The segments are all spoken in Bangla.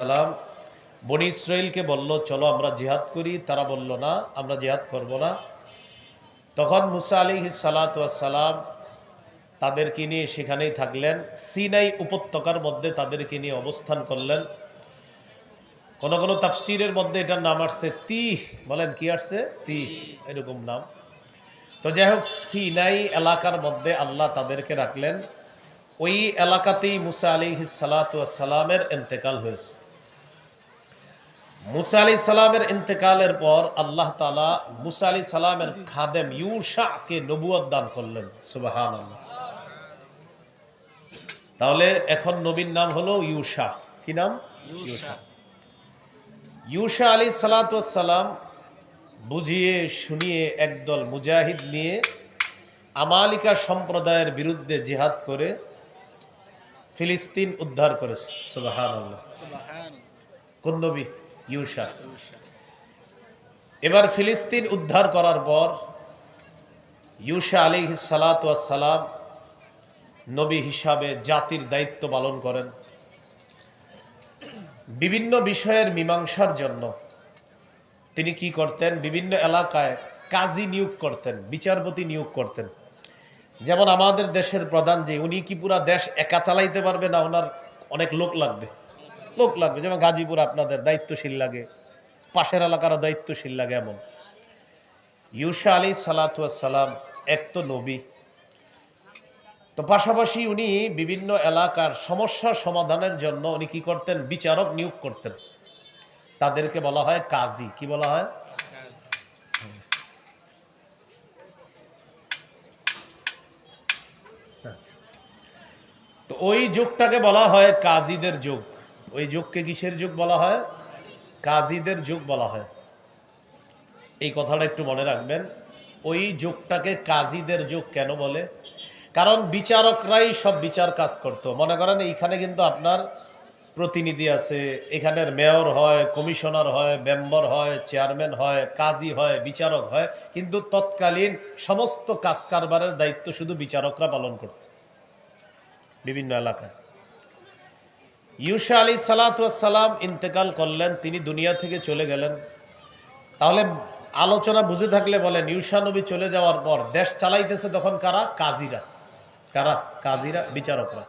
সালাম বনি ইসরাইলকে বলল, চলো আমরা জিহাদ করি। তারা বলল, না, আমরা জিহাদ করব না। তখন মুসা আলাইহিস সালাতু ওয়াস সালাম তাদেরকে নিয়ে সেখানেই থাকলেন। সিনাই উপত্যকার মধ্যে তাদেরকে নিয়ে অবস্থান করলেন। কোন কোন তাফসীরের মধ্যে এটার নাম আসছে তিহ। বলেন কি আসছে? তিহ, এরকম নাম। তো যাই হোক, সিনাই এলাকার মধ্যে আল্লাহ তাদেরকে রাখলেন। ওই এলাকাতেই মুসা আলাইহিস সালাতু ওয়াস সালামের ইন্তেকাল হয়েছে। মুসা আলাইহিস সালামের ইন্তেকালের পর আল্লাহ তাআলা মুসা আলাইহিস সালামের খাদেম ইউশাকে নবুয়ত দান করলেন। সুবহানাল্লাহ। তাহলে এখন নবীর নাম হলো ইউশা। কি নাম? ইউশা। ইউশা আলাইহিস সালাতু ওয়াস সালাম বুঝিয়ে শুনিয়ে একদল মুজাহিদ নিয়ে আমালিকা সম্প্রদায়ের বিরুদ্ধে জিহাদ করে ফিলিস্তিন উদ্ধার করেছে। সুবহানাল্লাহ। কোন নবী? ইউশা। এবার ফিলিস্তিন উদ্ধার করার পর ইউশা আলাইহিস সালাতু ওয়াস সালাম নবী হিসাবে জাতির দায়িত্ব পালন করেন। বিভিন্ন বিষয়ের মীমাংসার জন্য তিনি কি করতেন? বিভিন্ন এলাকায় কাজী নিয়োগ করতেন, বিচারপতি নিয়োগ করতেন। যেমন আমাদের দেশের প্রধান, যে উনি কি পুরা দেশ একা চালাইতে পারবে না, ওনার অনেক লোক লাগবে। যেমন গাজীপুর আপনাদের দায়িত্বশীল লাগে, পাশের এলাকারও দায়িত্বশীল লাগে। এমন ইউশা আলাইহিস সালাতু ওয়াস সালাম এক তো নবী, তো পাশাপাশি উনি বিভিন্ন এলাকার সমস্যার সমাধানের জন্য উনি কি করতেন? বিচারক নিয়োগ করতেন। তাদেরকে বলা হয় কাজী। কি বলা হয়? তো ওই যুগটাকে বলা হয় কাজীদের যুগ। ওই যুগকে কিসের যুগ বলা হয়? কাজীদের যুগ বলা হয়। এই কথাটা একটু মনে রাখবেন। ওই যুগটাকে কাজীদের যুগ কেন বলে? কারণ বিচারকরাই সব বিচার কাজ করত। মনে করেন এইখানে কিন্তু আপনার প্রতিনিধি আছে, এখানের মেয়র হয়, কমিশনার হয়, মেম্বার হয়, চেয়ারম্যান হয়, কাজী হয়, বিচারক হয়, কিন্তু তৎকালীন সমস্ত কাজ কারবারের দায়িত্ব শুধু বিচারকরা পালন করত বিভিন্ন এলাকায়। ইউশা আলাইহিস সালাতু ওয়াস সালাম ইন্তেকাল করলেন, তিনি দুনিয়া থেকে চলে গেলেন। তাহলে আলোচনা বুঝে থাকলে বলেন, ইউশা নবী চলে যাওয়ার পর দেশ চালাইতেছে তখন কারা? কাজীরা। কারা? কাজীরা, বিচারকরা।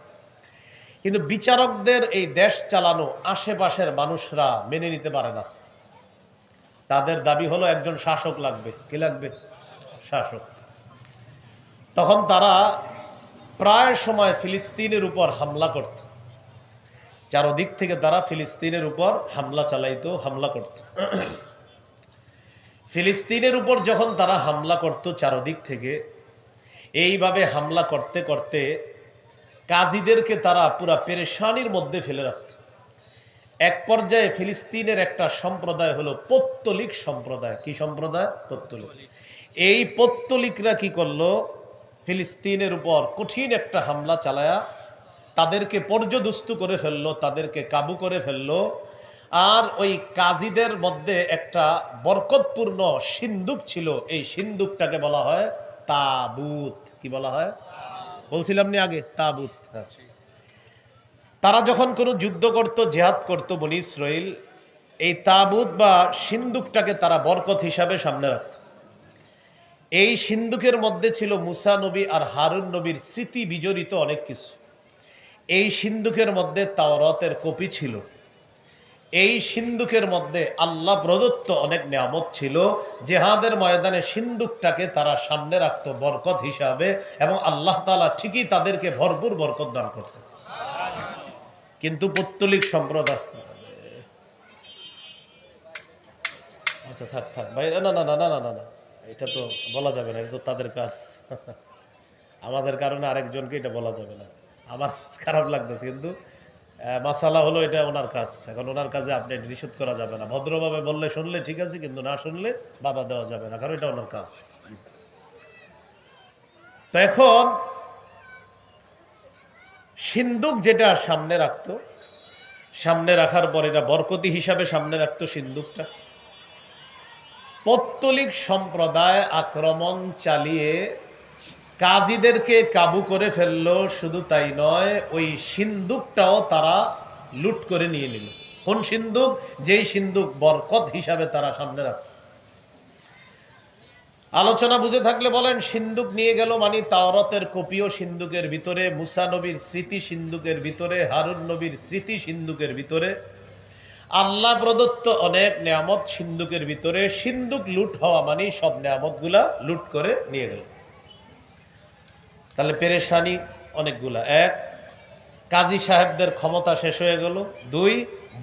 কিন্তু বিচারকদের এই দেশ চালানো আশেপাশের মানুষরা মেনে নিতে পারে না। তাদের দাবি হলো একজন শাসক লাগবে। কি লাগবে? শাসক। তখন তারা প্রায় সময় ফিলিস্তিনের উপর হামলা করত। চারদিক থেকে তারা ফিলিস্তিনের উপর হামলা চালাইতো, হামলা করত। ফিলিস্তিনের উপর যখন তারা হামলা করত চারদিক থেকে, এইভাবে হামলা করতে করতে কাজীদেরকে তারা পুরা পেরেশানির মধ্যে ফেলে রাখত। এক পর্যায়ে ফিলিস্তিনের একটা সম্প্রদায় হলো পৌত্তলিক সম্প্রদায়। কি সম্প্রদায়? পৌত্তলিক। এই পৌত্তলিকরা কি করলো? ফিলিস্তিনের উপর কঠিন একটা হামলা চালায়া তাদেরকে পর্যদস্ত করে ফেললো, তাদেরকে কাবু করে ফেললো। আর ওই কাজীদের মধ্যে একটা বরকতপূর্ণ সিন্দুক ছিল, এই সিন্দুকটাকে বলা হয় তাবুত। কি বলা হয়? বলছিলাম নি আগে, তাবুত। তারা যখন কোনো যুদ্ধ করত, জিহাদ করত বনি ইসরাইল, এই তাবুত বা সিন্দুকটাকে তারা বরকত হিসাবে সামনে রাখত। এই সিন্দুকের মধ্যে ছিল মুসা নবী আর হারুন নবীর স্মৃতি বিজড়িত অনেক কিছু। এই সিন্দুকের মধ্যে তাওরাতের কপি ছিল। এই সিন্দুকের মধ্যে আল্লাহ প্রদত্ত অনেক নিয়ামত ছিল। জিহাদের ময়দানে সিন্দুকটাকে তারা সামনে রাখত বরকত হিসাবে, এবং আল্লাহ তাআলা ঠিকই তাদেরকে ভরপুর বরকত দান করতেন। কিন্তু পৌত্তলিক সম্প্রদায়, আচ্ছা থাক থাক ভাই, না না না না না না না, এটা তো বলা যাবে না, এটা তো তাদের কাজ। আমাদের কারণে আরেকজনকে এটা বলা যাবে না। আমার খারাপ লাগতেছে, কিন্তু মাসালা হলো এটা ওনার কাজ। এখন ওনার কাজে আপনি নিষেধ করা যাবে না। ভদ্রভাবে বললে শুনলে ঠিক আছে, কিন্তু না শুনলে বাধা দেওয়া যাবে না, কারণ এটা ওনার কাজ। তো এখন সিন্দুক যেটা সামনে রাখতো, সামনে রাখার পর এটা বরকতি হিসাবে সামনে রাখতো সিন্দুকটা। পৌত্তলিক সম্প্রদায় আক্রমণ চালিয়ে কাজীদেরকে কাবু করে ফেললো। শুধু তাই নয়, ওই সিন্দুকটাও তারা লুট করে নিয়ে নিল। কোন সিন্দুক? যেই সিন্দুক বরকত হিসাবে তারা সামনে রাখত। আলোচনা বুঝে থাকলে বলেন, সিন্দুক নিয়ে গেল মানে তাওরাতের কপিও সিন্দুকের ভিতরে, মুসা নবীর স্মৃতি সিন্দুকের ভিতরে, হারুন নবীর স্মৃতি সিন্দুকের ভিতরে, আল্লাহ প্রদত্ত অনেক নেয়ামত সিন্দুকের ভিতরে। সিন্দুক লুট হওয়া মানে সব নেয়ামতগুলা লুট করে নিয়ে গেল। তাহলে পেরেশানি অনেকগুলা। এক, কাজী সাহেবদের ক্ষমতা শেষ হয়ে গেল। দুই,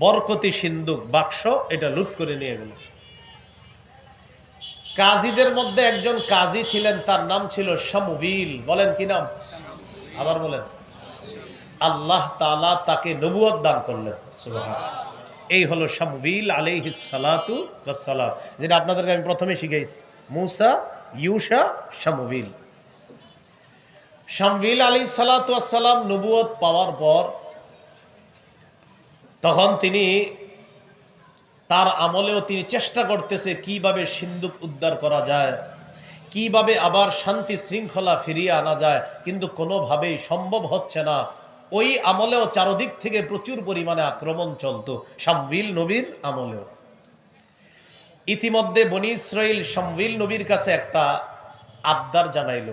বরকতি সিন্দুক বাক্স এটা লুট করে নিয়ে গেল। কাজীদের মধ্যে একজন কাজী ছিলেন, তার নাম ছিল শামউইল। বলেন কি নাম? আবার বলেন। আল্লাহ তাআলা তাকে নবুয়ত দান করলেন। সুবহানাল্লাহ। এই হলো শামউইল আলাইহিস সালাতু ওয়াস সালাম, যেটা আপনাদেরকে আমি প্রথমে শিখাইছি। মুসা, ইউশা, শামউইল। শামউইল আলাইহিস সালাতু ওয়াস সালাম নবুয়ত পাওয়ার পর তখন তিনি তার আমলেও তিনি চেষ্টা করতেছে কিভাবে সিন্দুক উদ্ধার করা যায়, কিভাবে আবার শান্তি শৃঙ্খলা ফিরিয়ে আনা যায়, কিন্তু কোনোভাবেই সম্ভব হচ্ছে না। ওই আমলেও চারদিক থেকে প্রচুর পরিমাণে আক্রমণ চলতো, শামউইল নবীর আমলেও। ইতিমধ্যে বনী ইসরাইল শামউইল নবীর কাছে একটা আবদার জানাইল,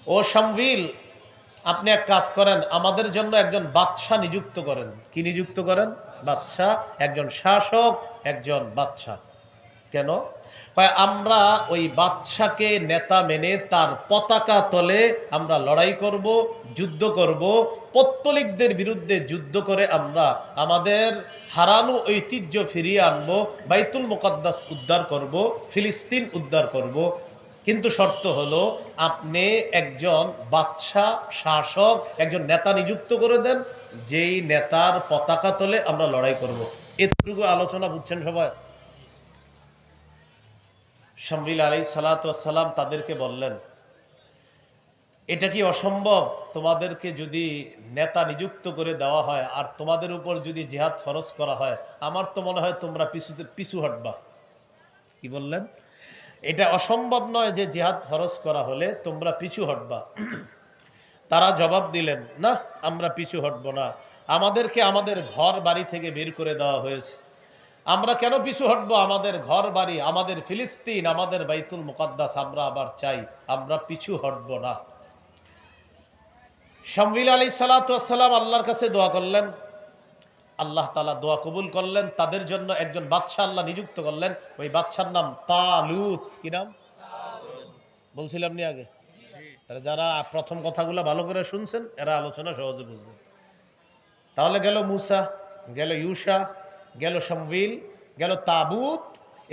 ও শামউইল, আপনি এক কাজ করেন, আমাদের জন্য একজন বাদশাহ নিযুক্ত করেন। কি নিযুক্ত করেন? বাদশাহ, একজন শাসক, একজন বাদশাহ। কেন? আমরা ওই বাদশাকে নেতা মেনে তার পতাকা তলে আমরা লড়াই করব, যুদ্ধ করব, পত্তলিকদের বিরুদ্ধে যুদ্ধ করে আমরা আমাদের হারানো ঐতিহ্য ফিরিয়ে আনবো, বাইতুল মুকাদ্দাস উদ্ধার করব, ফিলিস্তিন উদ্ধার করব। কিন্তু শর্ত হলো আপনি একজন বাদশাহ, শাসক, একজন নেতা নিযুক্ত করে দেন, যেই নেতার পতাকা তলে আমরা লড়াই করব। এতটুকু আলোচনা বুঝছেন সবাই? শামউইল আলাইহিস সালাতু ওয়াস সালাম তাদেরকে বললেন, এটা কি অসম্ভব? তোমাদেরকে যদি নেতা নিযুক্ত করে দেওয়া হয় আর তোমাদের উপর যদি জিহাদ ফরজ করা হয়, আমার তো মনে হয় তোমরা পিছু হটবা। কি বললেন? এটা অসম্ভব নয় যে জিহাদ ফরজ করা হলে তোমরা পিছু হটবা। তারা জবাব দিলেন, না, আমরা পিছু হটব না। আমাদেরকে আমাদের ঘর বাড়ি থেকে বের করে দেওয়া হয়েছে, আমরা কেন পিছু হটবো? আমাদের ঘর বাড়ি, আমাদের ফিলিস্তিন, আমাদের বাইতুল মুকাদ্দাস আমরা আবার চাই, আমরা পিছু হটব না। শামউইল আলাইহিস সালাতু ওয়াস সালাম আল্লাহর কাছে দোয়া করলেন, আল্লাহ তাআলা দোয়া কবুল করলেন। তাদের জন্য একজন বাদশাহ আল্লাহ নিযুক্ত করলেন, ওই বাদশার নাম তালুত। কি নাম? বলছিলাম নি আগে? তাহলে যারা প্রথম কথাগুলো ভালো করে শুনছেন এরা আলোচনা সহজে বুঝবেন। তাহলে গেল মুসা, গেল ইউশা, গেল শামউইল, গেল তাবুত।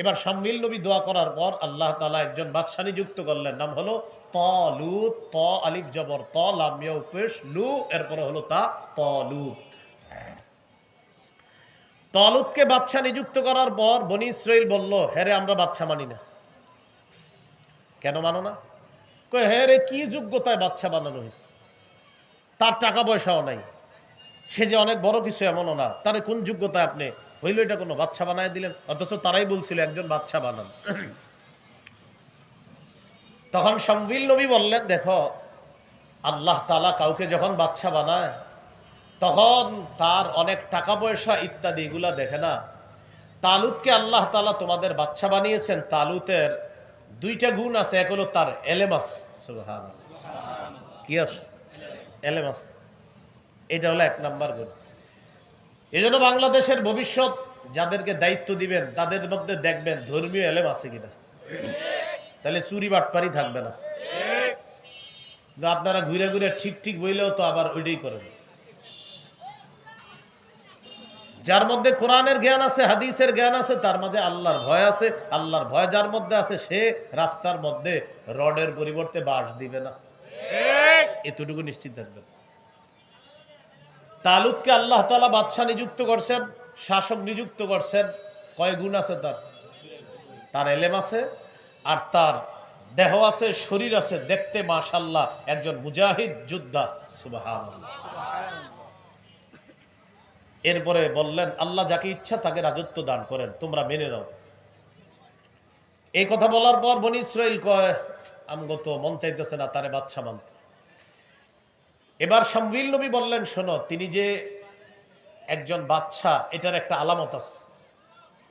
এবার শামউইল নবী দোয়া করার পর আল্লাহ তাআলা একজন বাদশাহ নিযুক্ত করলেন, নাম হলো তালুত। ত আলিফ জবর ত, লাম ইয়া পেশ লু, এরপরে হলো তা, তালুত। তালুতকে বাদশাহ নিযুক্ত করার পর বনী ইসরাইল বলল, হ্যাঁ রে, আমরা বাদশাহ মানি না। কেন মানো না? কয়, হ্যাঁ রে, কি যোগ্যতায় বাদশাহ বানানো হয়েছে? তার টাকা পয়সাও নাই, সে যে অনেক বড় কিছু এমনও না, তার কোন যোগ্যতায় আপনি হইল এটা কোনো বাদশাহ বানায় দিলেন? অথচ তারাই বলছিল একজন বাদশাহ বানান। তখন শামউইল নবী বললেন, দেখো, আল্লাহ তাআলা কাউকে যখন বাদশাহ বানায় তখন তার অনেক টাকা পয়সা ইত্যাদি এগুলা দেখে না। তালুতকে আল্লাহ তাআলা তোমাদের বাদশাহ বানিয়েছেন, তালুতের দুইটা গুণ আছে। এক হলো তার এলেম আছে। সুবহানাল্লাহ। কি আছে? এলেম আছে। এটা হলো এক নাম্বার গুণ। এই জন্য বাংলাদেশের ভবিষ্যৎ যাদেরকে দায়িত্ব দিবেন তাদের মধ্যে দেখবেন ধর্মীয় এলেম আছে কিনা, তাহলে চুরি বাটপারি থাকবে না। আপনারা ঘুরে ঘুরে ঠিক ঠিক বইলেও তো আবার ওইটাই করেন। যার মধ্যে কোরআনের জ্ঞান আছে, হাদিসের জ্ঞান আছে, তার মাঝে আল্লাহর ভয় আছে, আল্লাহর ভয় যার মধ্যে আছে সে রাস্তার মধ্যে রডের পরিবর্তে বাঁশ দিবে না। এতটুকু নিশ্চিত থাকবেন। তালুতকে আল্লাহ তাআলা বাদশাহ নিযুক্ত করছেন, শাসক নিযুক্ত করছেন। কয় গুণ আছে তার? তার এলেম আছে, আর তার দেহ আছে, শরীর আছে, দেখতে মাশাআল্লাহ একজন মুজাহিদ যোদ্ধা। সুবহানাল্লাহ। এরপরে বললেন, আল্লাহ যাকে ইচ্ছা তাকে রাজত্ব দান করেন, তোমরা মেনে নাও। এই কথা বলার পর বনী ইসরাইল কয়, আমগো তো মন চাইতেছে না তারে বাদশাহ মানতে। এবার শামউইল নবী বললেন, শোনো, তিনি যে একজন বাদশা, এটার একটা আলামত আছে।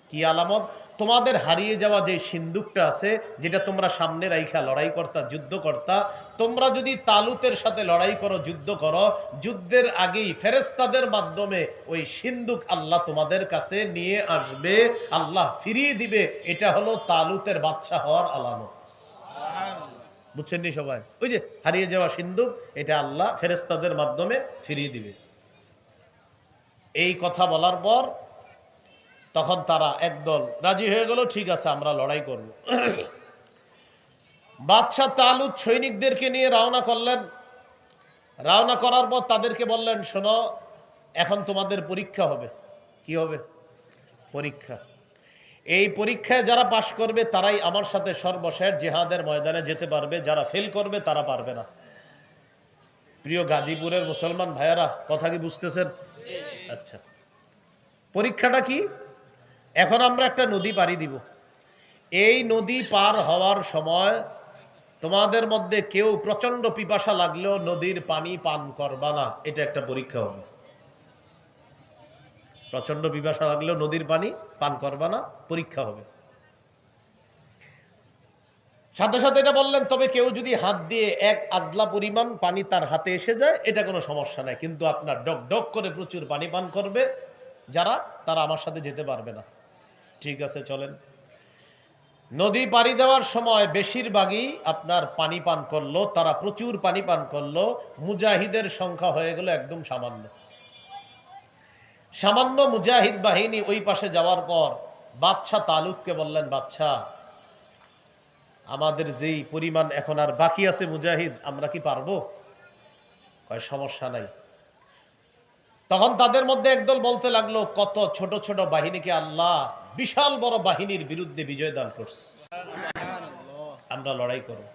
কি আলামত? তোমাদের হারিয়ে যাওয়া যে সিন্দুকটা আছে, যেটা তোমরা সামনে রাইখা লড়াই করতা, যুদ্ধ করতা, তোমরা যদি তালুতের সাথে লড়াই করো, যুদ্ধ করো, যুদ্ধের আগেই ফেরেশতাদের মাধ্যমে ওই সিন্দুক আল্লাহ তোমাদের কাছে নিয়ে আসবে, আল্লাহ ফিরিয়ে দিবে। এটা হলো তালুতের বাদশা হওয়ার আলামত। বুঝছেন নি সবাই? ওই যে হারিয়ে যাওয়া সিন্দুক, এটা আল্লাহ ফেরেশতাদের মাধ্যমে ফিরিয়ে দিবে। এই কথা বলার পর তখন তারা একদল রাজি হয়ে গেল, ঠিক আছে আমরা লড়াই করব। বাদশাহ তালুত সৈনিকদেরকে নিয়ে রওনা করলেন। রওনা করার পর তাদেরকে বললেন, শোনো, এখন তোমাদের পরীক্ষা হবে। কি হবে? পরীক্ষা। এই পরীক্ষায় যারা পাশ করবে তারাই আমার সাথে সর্বশেষ জিহাদের ময়দানে যেতে পারবে, যারা ফেল করবে তারা পারবে না। প্রিয় গাজীপুরের মুসলমান ভাইয়ারা, কথা কি বুঝতেছেন? আচ্ছা, পরীক্ষাটা কি? এখন আমরা একটা নদী পাড়ি দিব। এই নদী পার হওয়ার সময় তোমাদের মধ্যে কেউ প্রচন্ড পিপাসা লাগলেও নদীর পানি পান করবা না, এটা একটা পরীক্ষা হবে। প্রচন্ড পিপাসা লাগলেও নদীর পানি পান করবা না, পরীক্ষা হবে। সাথে সাথে এটা বললেন, তবে কেউ যদি হাত দিয়ে এক আজলা পরিমাণ পানি তার হাতে এসে যায়, এটা কোনো সমস্যা নাই, কিন্তু আপনার ডক ডক করে প্রচুর পানি পান করবে যারা, তারা আমার সাথে যেতে পারবে না। ঠিক আছে, চলেন। নদী পাড়ি দেওয়ার সময় বেশিরভাগই আপনার পানি পান করলো, তারা প্রচুর পানি পান করলো। মুজাহিদের সংখ্যা হয়ে গেল একদম সামান্য। সামান্য মুজাহিদ বাহিনী ওই পাশে যাওয়ার পর বাদশাহ তালুতকে বললেন, বাদশাহ, আমাদের যেই পরিমাণ এখন আর বাকি আছে মুজাহিদ, আমরা কি পারবো? কয় সমস্যা নাই। তখন তাদের মধ্যে একদল বলতে লাগলো, কত ছোট ছোট বাহিনীকে আল্লাহ বিশাল বড় বাহিনীর বিরুদ্ধে বিজয় দান করছে, আমরা লড়াই করব।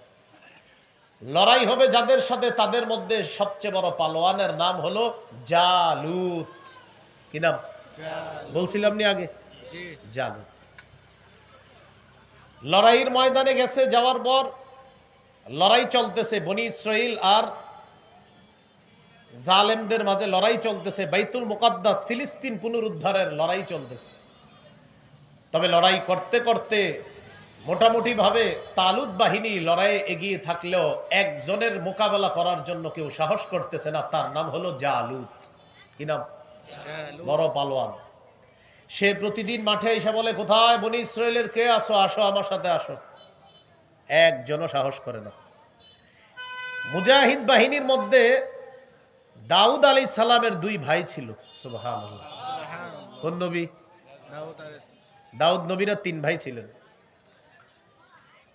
লড়াই হবে যাদের সাথে, তাদের মধ্যে সবচেয়ে বড় পালোয়ানের নাম হলো জালুত। কি নাম বলছিলাম নি আগে? জালুত। লড়াইয়ের ময়দানে গেছে, যাওয়ার পর লড়াই চলতেছে, বনি ইসরাইল আর জালেমদের মাঝে লড়াই চলতেছে। বাইতুল মুকাদ্দাস, ফিলিস্তিন পুনরুদ্ধারের লড়াই চলতেছে। তবে লড়াই করতে করতে মোটামুটি ভাবে তালুত বাহিনী লড়াইয়ে এগিয়ে থাকলেও একজনের মোকাবেলা করার জন্য কেউ সাহস করতেছে না, তার নাম হলো জালুত। কি নাম? বড় পালোয়ান। সে প্রতিদিন মাঠে এসে বলে, কোথায় বনি ইসরায়েলের কে আসো, আসো আমার সাথে আসো। একজনও সাহস করে না। মুজাহিদ বাহিনীর মধ্যে দাউদ আলাইহিস সালামের দুই ভাই ছিল। সুবহানাল্লাহ। কোন নবী? দাউদ নবীরা তিন ভাই ছিলেন।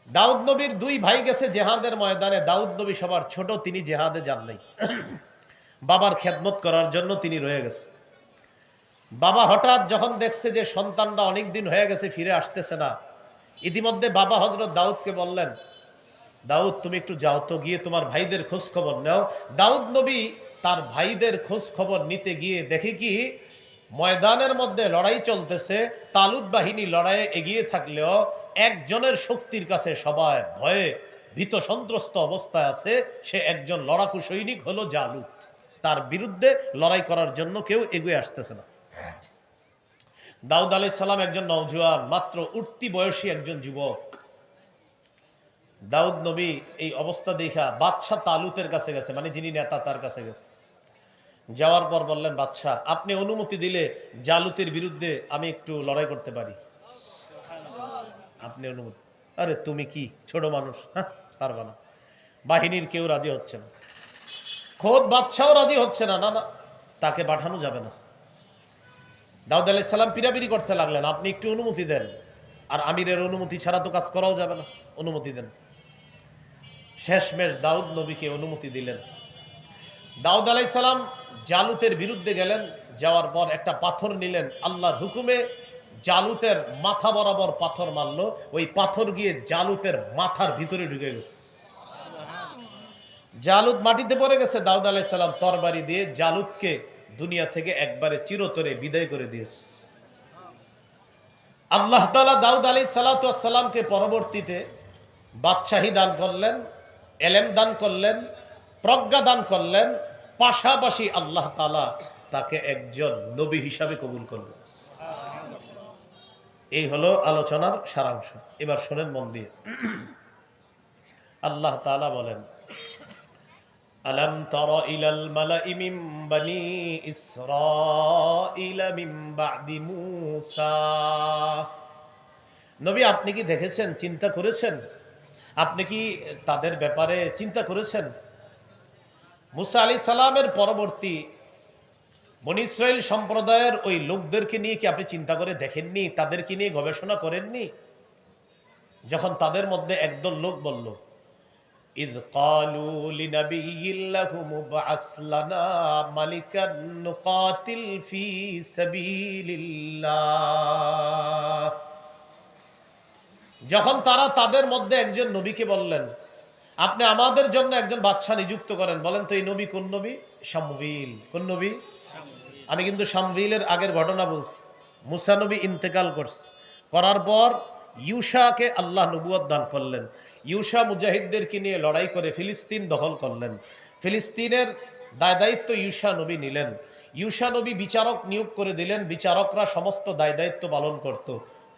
দাউদ নবীর দুই ভাই গেছে জেহাদের ময়দানে। দাউদ নবী সবার ছোট, তিনি জেহাদে যান নাই। বাবার খেদমত করার জন্য তিনি রয়ে গেছে। বাবা হঠাৎ যখন দেখছে যে সন্তানরা অনেক দিন হয়ে গেছে ফিরে আসতেছে না, ইতিমধ্যে বাবা হযরত দাউদকে বললেন, দাউদ তুমি একটু যাও তো, গিয়ে তোমার ভাইদের খোঁজ খবর নাও। দাউদ নবী তার ভাইদের খোঁজ খবর নিতে গিয়ে দেখে কি ময়দানের মধ্যে লড়াই চলতেছে। তালুত বাহিনী লড়াইয়ে এগিয়ে থাকলেও একজনের শক্তির কাছে সবাই ভয়ে ভীত সন্ত্রস্ত অবস্থায় আছে। সে একজন লড়াকু সৈনিক হলো জালুত। তার বিরুদ্ধে লড়াই করার জন্য কেউ এগিয়ে আসতেছে না। দাউদ আলাইহিস সালাম একজন নওজোয়ান, মাত্র উঠতি বয়সী একজন যুবক। দাউদ নবী এই অবস্থা দেখা বাদশাহ তালুতের কাছে গেছে, মানে যিনি নেতা তার কাছে গেছে। যাওয়ার পর বললেন, বাদশাহ আপনি অনুমতি দিলে জালুতের বিরুদ্ধে আমি একটু লড়াই করতে পারি। আপনি অনুমতি? আরে তুমি কি ছোট মানুষ, হ্যাঁ পারবা না। বাহিনীর কেউ রাজি হচ্ছে না, খোদ বাদশাহ রাজি হচ্ছে না। না না, তাকে পাঠানো যাবে না। দাউদ আলাইহিস সালাম পিরাপিরি করতে লাগলেন, আপনি একটু অনুমতি দেন। আর আমিরের অনুমতি ছাড়া তো কাজ করাও যাবে না, অনুমতি দেন। শেষমেশ দাউদ নবীকে অনুমতি দিলেন। দাউদ আলাইহিস সালাম জালুতের বিরুদ্ধে গেলেন। যাওয়ার পর একটা পাথর নিলেন, আল্লাহর হুকুমে জালুতের মাথা বরাবর পাথর মারলো। ওই পাথর গিয়ে জালুতের মাথার ভিতরে ঢুকে গেছে। জালুত মাটিতে পড়ে গেছে। দাউদ আলাইহিস সালাম তরবারি দিয়ে জালুতকে দুনিয়া থেকে একবারে চিরতরে বিদায় করে দিয়েছে। আল্লাহ তাআলা দাউদ আলাইহিস সালামকে পরবর্তীতে বাদশাহী দান করলেন, এলেম দান করলেন, প্রজ্ঞা দান করলেন। পাশাপাশি আল্লাহ তাআলা তাকে একজন নবী হিসাবে কবুল করবেন। এই হলো আলোচনার সারাংশ। এবার শোনেন মন দিয়ে। আল্লাহ তাআলা বলেন, আলাম তারা ইলাল মালাঈ মিন বানি ইসরাঈলা মিন বা'দি মূসা। নবী, আপনি কি দেখেছেন, চিন্তা করেছেন? আপনি কি তাদের ব্যাপারে চিন্তা করেছেন? মূসা আলাইহিস সালামের পরবর্তী বনী ইসরাইল সম্প্রদায়ের ওই লোকদেরকে নিয়ে কি আপনি চিন্তা করে দেখেননি? তাদেরকে নিয়ে গবেষণা করেননি? যখন তাদের মধ্যে একদল লোক বলল, ইয ক্বালু লিনাবিয়্যিন লাহুম মুবআস লানা মালিকান নুকাতিল ফী সাবিলিল্লাহ। যখন তারা তাদের মধ্যে একজন নবীকে বললেন, আপনি আমাদের জন্য একজন বাদশা নিযুক্ত করেন। বলেন তো এই নবী কোন নবী? শামউইল। কোন নবী? আমি কিন্তু শামউইলের আগের ঘটনা বলছি। মূসা নবী ইন্তেকাল করার পর ইউশাকে আল্লাহ নবুয়ত দান করলেন। ইউশা মুজাহিদদেরকে নিয়ে লড়াই করে ফিলিস্তিন দখল করলেন। ফিলিস্তিনের দায় দায়িত্ব ইউশা নবী নিলেন। ইউশা নবী বিচারক নিয়োগ করে দিলেন। বিচারকরা সমস্ত দায় দায়িত্ব পালন করত।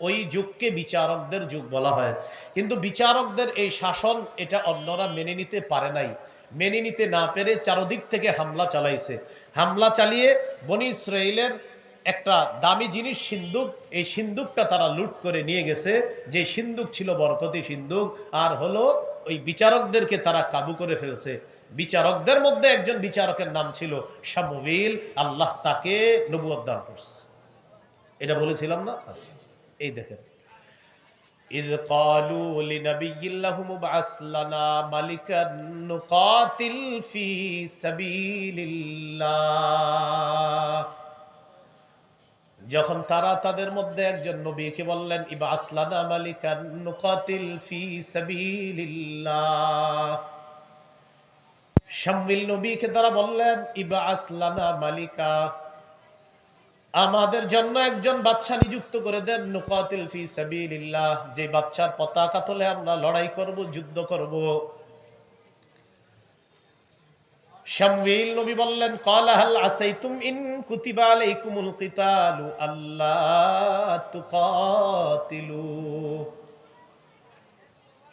ওই যুগকে বিচারকদের যুগ বলা হয়। কিন্তু বিচারকদের এই শাসন এটা অন্যরা মেনে নিতে পারে নাই। মেনে নিতে না পেরে চারদিক থেকে হামলা চালাইছে। হামলা চালিয়ে বনী ইসরাইলের একটা দামি জিনিস সিন্দুক, এই সিন্দুকটা তারা লুট করে নিয়ে গেছে। যে সিন্দুক ছিল বরকতি সিন্দুক। আর হলো ওই বিচারকদেরকে তারা কাবু করে ফেলছে। বিচারকদের মধ্যে একজন বিচারকের নাম ছিল শামউইল। আল্লাহ তাকে নবুয়ত দান করছে। এটা বলেছিলাম না? আচ্ছা, এই দেখেন, ইয ক্বালু লিনাবিয়্যিন লাহুম মুবআস লানা মালিকান নুকাতিল ফী সাবিলিল্লাহ। যখন তারা তাদের মধ্যে একজন নবীকে বললেন, ইবআস লানা মালিকান নুকাতিল ফী সাবিলিল্লাহ। শামউইল নবীকে তারা বললেন, ইবআস লানা মালিকা, আমাদের জন্য একজন বাদশা নিযুক্ত করে দেন। নুকাতিল ফী সাবিলিল্লাহ, যে বাদশার পতাকা তলে আমরা লড়াই করব, যুদ্ধ করব। শামউইল নবী বললেন, ক্বালা হাল আসাইতুম ইন কুতিবা আলাইকুমুল কিতালু আল্লা তুকাতিলু।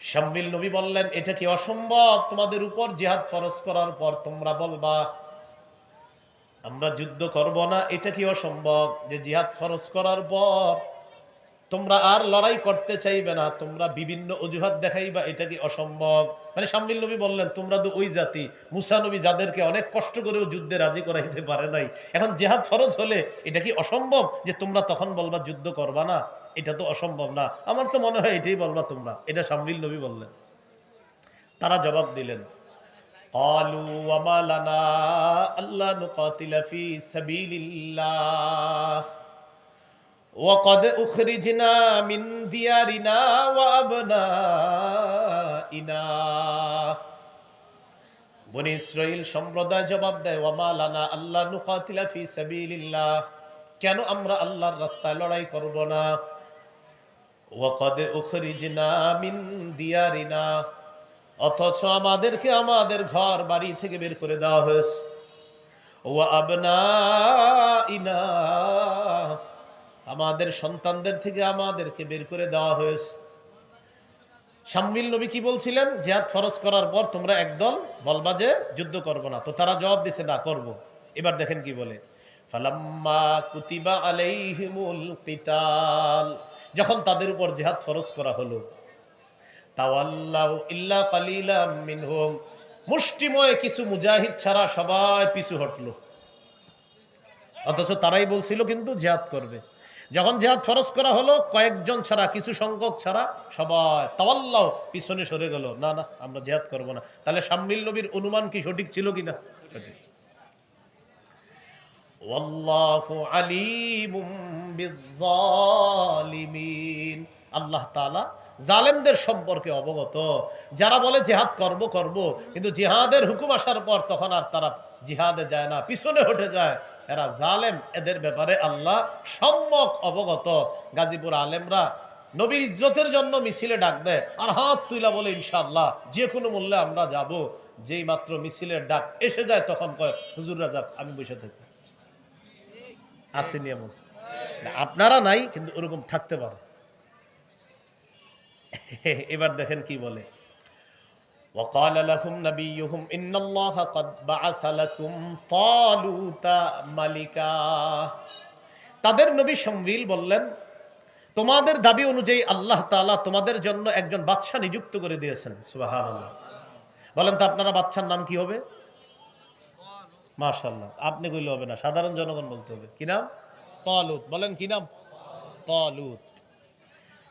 শামউইল নবী বললেন, এটা কি অসম্ভব তোমাদের উপর জিহাদ ফরজ করার পর তোমরা বলবা আমরা যুদ্ধ করব না? এটা কি অসম্ভব যে জিহাদ ফরজ করার পর তোমরা আর লড়াই করতে চাইবে না, তোমরা বিভিন্ন অজুহাত দেখাইবা? এটা কি অসম্ভব? মানে শামউইল নবী বললেন, তোমরা তো ওই জাতি, মূসা নবী যাদেরকে অনেক কষ্ট করেও যুদ্ধে রাজি করাইতে পারে নাই, এখন জিহাদ ফরজ হলে এটা কি অসম্ভব যে তোমরা তখন বলবা যুদ্ধ করবা না? এটা তো অসম্ভব না। আমার তো মনে হয় এটাই বলবা তোমরা। এটা শামউইল নবী বললেন। তারা জবাব দিলেন, ক্বালু ওয়া মা লানা আল্লা নুকাতিলা ফী সাবিলিল্লাহ ওয়াকাদ উখরিজনা মিন দিয়ারিনা ওয়া আবনাইনা। বনী ইসরাইল সম্প্রদায় জবাব দেয়, ওয়া মা লানা আল্লা নুকাতিলা ফী সাবিলিল্লাহ, কেন আমরা আল্লাহর রাস্তায় লড়াই করব না? ওয়াকাদ উখরিজনা মিন দিয়ারিনা, অথচ আমাদেরকে আমাদের ঘর বাড়ি থেকে বের করে দেওয়া হয়েছে। ওয়া আবনাইনা, আমাদের সন্তানদের থেকে আমাদেরকে বের করে দেওয়া হয়েছে। শামউইল নবী কি বলছিলেন? জিহাদ ফরজ করার পর তোমরা একদল বলবা যে যুদ্ধ করব না। তো তারা জবাব দিছে, না করব। এবার দেখেন কি বলে, ফালাম্মা কুতিবা আলাইহিমুল কিতাল, যখন তাদের উপর জিহাদ ফরজ করা হলো, তাওয়াল্লাউ ইল্লা কালিলাম মিনহুম, মুষ্টিময় কিছু মুজাহিদ ছাড়া সবাই পিছু হটলো। অথচ তারাই বলছিল কিন্তু জিহাদ করবে। যখন জিহাদ ফরজ করা হলো, কয়েকজন ছাড়া, কিছু সংখ্যক ছাড়া সবাই তাওয়াল্লাউ, পিছনে সরে গেল, না না আমরা জিহাদ করব না। তাহলে শামউইল নবীর অনুমান কি সঠিক ছিল কিনা? সঠিক। ওয়াল্লাহু আলিমুম বিজ্জালিমিন, আল্লাহ তাআলা জালেমদের সম্পর্কে অবগত। যারা বলে জিহাদ করব করব, কিন্তু জিহাদের হুকুম আসার পর তখন আর তারা জিহাদে যায় না, পিছনে হটে যায়, এরা জালেম। এদের ব্যাপারে আল্লাহ সম্যক অবগত। গাজীপুর আলেমরা নবীর ইজ্জতের জন্য মিছিলে ডাক দেয় আর হাত তুইলা বলে ইনশাআল্লাহ যে কোনো মূল্যে আমরা যাব। যেই মাত্র মিছিলের ডাক এসে যায় তখন কয় হুজুররা যাক, আমি বসে থাকি। আসেনি এমন? আপনারা নাই, কিন্তু ওরকম থাকতে পারে। এবার দেখেন কি বলে, وقال لهم نبيهم إن الله قد بعث لكم طالوت ملكا। তাদের নবী শামউইল বললেন, তোমাদের দাবি অনুযায়ী আল্লাহ তাআলা তোমাদের জন্য একজন বাদশা নিযুক্ত করে দিয়েছেন। সুবহানাল্লাহ। বলেন তো আপনারা বাদশার নাম কি হবে? মাশাআল্লাহ। আপনি কইলে হবে না, সাধারণ জনগণ বলতে হবে। কি নাম? তালুত। বলেন কি নাম? তালুত।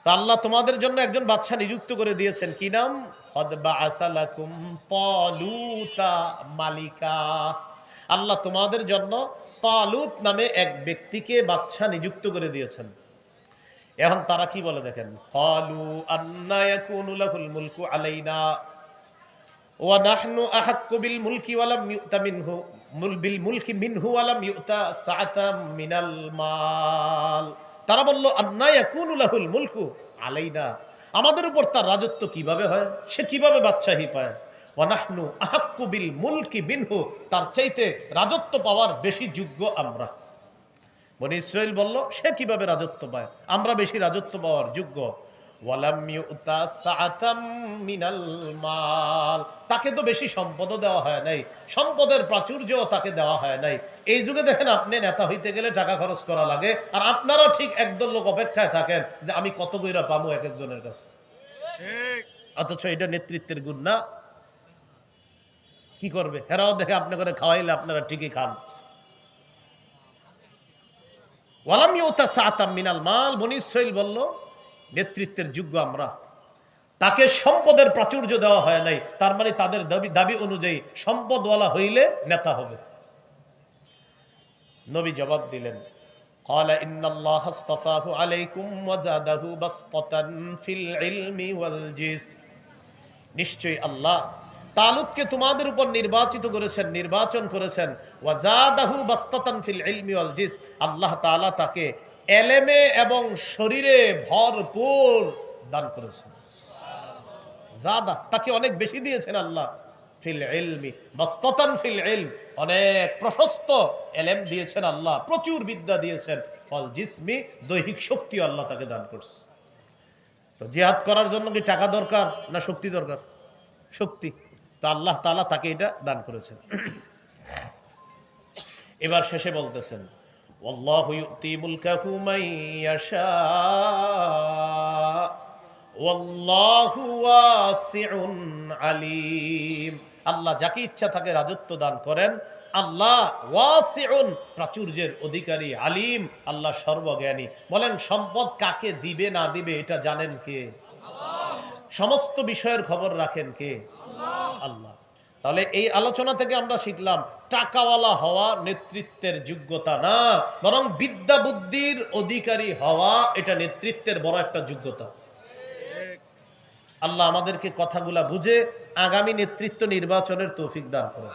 তা আল্লাহ তোমাদের জন্য একজন বাদশা নিযুক্ত করে দিয়েছেন। কি নাম? কদ বাআসা লাকুম তালুতা মালিকা। আল্লাহ তোমাদের জন্য তালুত নামে এক ব্যক্তিকে বাদশা নিযুক্ত করে দিয়েছেন। এখন তারা কি বলে দেখেন, ক্বালু আন্না ইয়াকুনু লাহুল মুলকু আলাইনা ওয়া নাহনু আহাক্কু বিল মুলকি ওয়া লাম ইউতা মিনহু বিল মুলকি মিনহু ওয়া লাম ইউতা সাআতাম মিনাল মাল। তারা বলল, আন্না ইয়াকুনু লাহুল মুলকু আলাইনা, আমাদের উপর তার রাজত্ব কিভাবে হয়, সে কিভাবে বাদশাহী পায়। ওয়া নাহনু আহাক্কু বিল মুলকি মিনহু, তার চাইতে রাজত্ব পাওয়ার বেশি যোগ্য আমরা। বনি ইসরাইল বলল, সে কিভাবে রাজত্ব পায়, আমরা বেশি রাজত্ব পাওয়ার যোগ্য। ওয়ালাম ইউতা সাআতাম মিনাল মাল, তাকে তো বেশি সম্পদও দেওয়া হয় নাই, সম্পদের প্রাচুর্যও তাকে দেওয়া হয় নাই। এই যুগে দেখেন, আপনি নেতা হইতে গেলে টাকা খরচ করা লাগে, আর আপনারা ঠিক একদল লোক অপেক্ষায় থাকেন যে আমি কত কইরা পাবো এক একজনের কাছে। অথচ এটা নেতৃত্বের গুণ না। কি করবে হেরাও দেখে আপনি করে খাওয়াইলে আপনারা ঠিকই খান। ওয়ালাম ইউতা সাআতাম মিনাল মাল, বনি ইসরাইল বলল নেতৃত্বের যোগ্য আমরা, তাকে সম্পদের প্রাচুর্য দেওয়া হয় নাই, তার মানে তাদের দাবি অনুযায়ী সম্পদওয়ালা হইলে নেতা হবে। নবী জবাব দিলেন, ক্বালা ইন্নাল্লাহা আসতাফাহু আলাইকুম ওয়া যাদাহু বাসতাতান ফিল ইলমি ওয়াল জিসম। নিশ্চয়ই আল্লাহ তালুতকে তোমাদের উপর নির্বাচন করেছেন। ওয়া যাদাহু বাসতাতান ফিল ইলমি ওয়াল জিসম, আল্লাহ তাআলা তাকে এলেমে এবং শরীরে ভরপুর দান করেছেন। জাদা, তাকে অনেক বেশি দিয়েছেন আল্লাহ। ফিল ইলমি বাসতাতান ফিল ইলম, অনেক প্রশস্ত এলেম দিয়েছেন আল্লাহ, প্রচুর বিদ্যা দিয়েছেন। ওয়াল জিসমি, দৈহিক শক্তি আল্লাহ তাকে দান করছে। তো জিহাদ করার জন্য কি টাকা দরকার না শক্তি দরকার? শক্তি। তো আল্লাহ তাআলা তাকে এটা দান করেছেন। এবার শেষে বলতেছেন, ওয়াল্লাহু ইউতি মুলকাহু মান ইয়াশা ওয়াল্লাহু ওয়াসিউন আলিম। আল্লাহ যাকে ইচ্ছা তাকে রাজত্ব দান করেন। আল্লাহ ওয়াসিউন, প্রাচুর্যের অধিকারী, আলিম, আল্লাহ সর্বজ্ঞানী। বলেন, সম্পদ কাকে দিবে না দিবে এটা জানেন কে? আল্লাহ। সমস্ত বিষয়ের খবর রাখেন কে? আল্লাহ। তাহলে এই আলোচনা থেকে আমরা শিখলাম, টাকাওয়ালা হওয়া নেতৃত্বের যোগ্যতা না, বরং বিদ্যা বুদ্ধির অধিকারী হওয়া এটা নেতৃত্বের বড় একটা যোগ্যতা। আল্লাহ আমাদেরকে কথাগুলা বুঝে আগামী নেতৃত্ব নির্বাচনের তৌফিক দান করেন।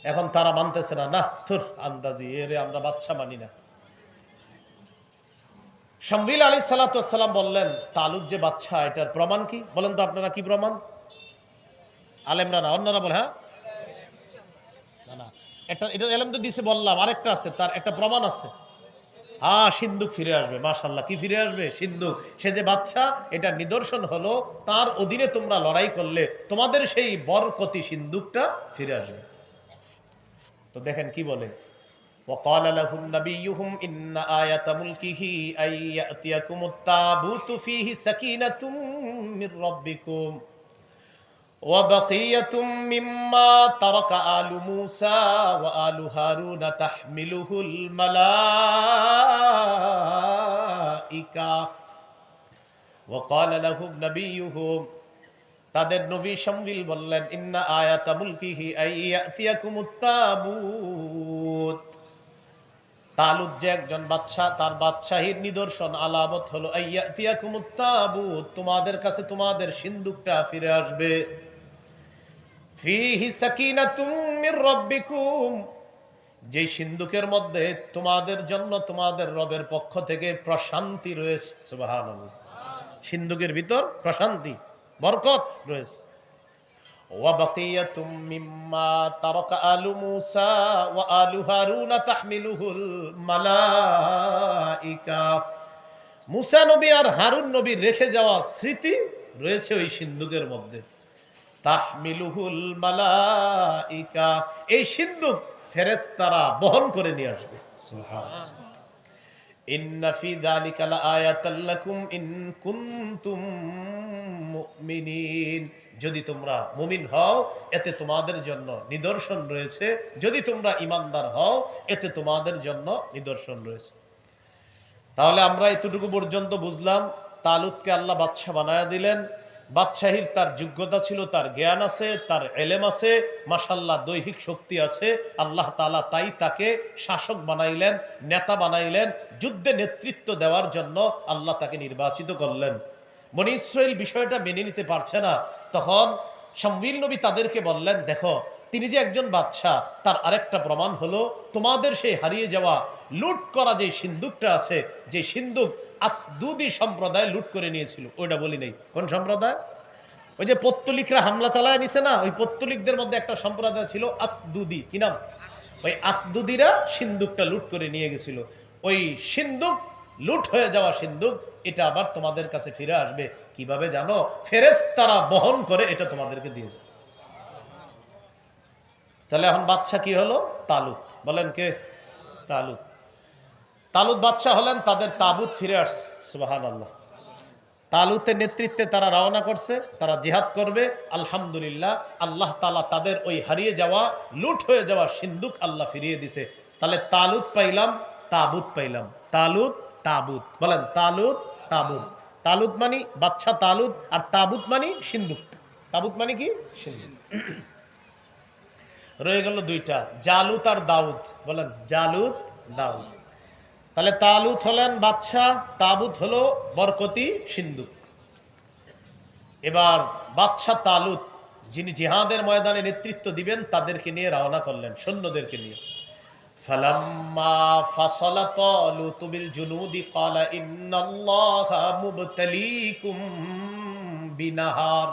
এখন তারা মানতেছে না, না তোর আন্দাজি, এরে আমরা বাদশা মানি না। শামউইল আলাইহিস সালাতু ওয়াস সালাম বললেন, তালুত যে বাদশা, এটার প্রমাণ কি? বলেন তো আপনারা, কি প্রমাণ? আলেমরা না, অন্যরা বলে। হ্যাঁ, না না, এটা এলেম তো দিছে বললাম, আরেকটা আছে, তার একটা প্রমাণ আছে। হ্যাঁ, সিন্ধুক ফিরে আসবে। মাশাআল্লাহ, কি ফিরে আসবে? সিন্ধুক। সে যে বাদশা, এটা নিদর্শন হলো তার অধীনে তোমরা লড়াই করলে তোমাদের সেই বরকতি সিন্ধুকটা ফিরে আসবে। তো দেখেন কি বলে, وقال لهم نبيهم إن آية ملكه أن يأتيكم التابوت فيه سكينة من ربكم وبقية مما ترك آل موسى وآل هارون تحمله الملائكة وقال لهم نبيهم, তাদের নবী শামউইল বললেন, ইন্না আয়াতা মুলকিহি আইয়াতিয়াকুমুত তাবুত, তালুত যে একজন বাদশা, তার বাদশাহীর নিদর্শন আলামত হলো আইয়াতিয়াকুমুত তাবুত, তোমাদের কাছে তোমাদের সিন্ধুকটা ফিরে আসবে। ফিহি সাকিনাতুম মির রাব্বিকুম, যে সিন্ধুকের মধ্যে তোমাদের জন্য তোমাদের রবের পক্ষ থেকে প্রশান্তি রয়েছে। সুবহানাল্লাহ। সিন্ধুকের ভিতর প্রশান্তি, বরকত রয়েছে। ওয়া বাকিয়াতুম মিম্মা তারাকা আলু মূসা ওয়া আলু হারুন তাহমিলুহুল মালাইকা। মূসা নবী আর হারুন নবীর রেখে যাওয়া স্মৃতি রয়েছে ওই সিন্দুকের মধ্যে। তাহমিলুহুল মালাইকা, এই সিন্দুক ফেরেশতারা বহন করে নিয়ে আসবে। সুবহানাল্লাহ। ইন্না ফি যালিকা লাআয়াতাল লাকুম ইন কুনতুম মুমিনিন, যদি তোমরা মুমিন হও এতে তোমাদের জন্য নিদর্শন রয়েছে, যদি তোমরা ঈমানদার হও এতে তোমাদের জন্য নিদর্শন রয়েছে। তাহলে আমরা এতটুকু পর্যন্ত বুঝলাম, তালুতকে আল্লাহ বাদশা বানায়া দিলেন। বাদশাহীর তার যোগ্যতা ছিল, তার জ্ঞান আছে, তার এলেম আছে, মাশাআল্লাহ দৈহিক শক্তি আছে। আল্লাহ তাআলা তাই তাকে শাসক বানাইলেন, নেতা বানাইলেন, যুদ্ধে নেতৃত্ব দেওয়ার জন্য আল্লাহ তাকে নির্বাচিত করলেন। বনী ইসরাইল বিষয়টা মেনে নিতে পারছে না, তখন শামউইল নবী তাদেরকে বললেন, দেখো তিনি যে একজন বাদশা, তার আরেকটা প্রমাণ হলো তোমাদের সেই হারিয়ে যাওয়া লুট করা যে সিন্দুকটা আছে, যে সিন্দুক আসদুদি সম্প্রদায় লুট করে নিয়েছিল। ওইটা বলি নাই, কোন সম্প্রদায়? ওই যে পত্তলিকরা হামলা চালায় নিছে না, ওই পত্তলিকদের মধ্যে একটা সম্প্রদায় ছিল আসদুদি। কি নাম? ওই আসদুদিরা সিন্দুকটা লুট করে নিয়ে গেছিল। ওই সিন্দুক, লুট হয়ে যাওয়া সিন্দুক, এটা আবার তোমাদের কাছে ফিরে আসবে। কিভাবে জানো? ফেরেশতারা বহন করে এটা তোমাদেরকে দিয়ে যাবে। তাহলে এখন বাদশা কি হলো? তালুত। বলেন কে? তালুত। তালুত বাদশা হলেন, তাদের তাবুত ফিরে আসছে। সুবহানাল্লাহ। তালুতের নেতৃত্বে তারা রওনা করছে, তারা জিহাদ করবে। আলহামদুলিল্লাহ, আল্লাহ তাআলা তাদের ওই হারিয়ে যাওয়া, লুট হয়ে যাওয়া সিন্দুক আল্লাহ ফিরিয়ে দিছে। তাহলে তালুত পাইলাম, তাবুত পাইলাম। তালুত, তাবুত। বলেন তালুত, তাবুত। তালুত মানে বাদশা তালুত, আর তাবুত মানে সিন্দুক। তাবুত মানে কি? সিন্দুক। রয়ে গেল দুইটা, জালুত আর দাউদ। বলেন জালুত, দাউদ। তাহলে তালুত হলেন বাদশাহ, তাবুত হলো বরকতি সিন্দুক। এবার বাদশাহ তালুত, যিনি জিহাদের ময়দানে নেতৃত্ব দিবেন, তাদেরকে নিয়ে রওনা করলেন, সৈন্যদেরকে নিয়ে। ফালাম্মা ফাসালা তালুত বিল জুনুদি ক্বালা ইন্নাল্লাহা মুবতালিকুম বিনাহার।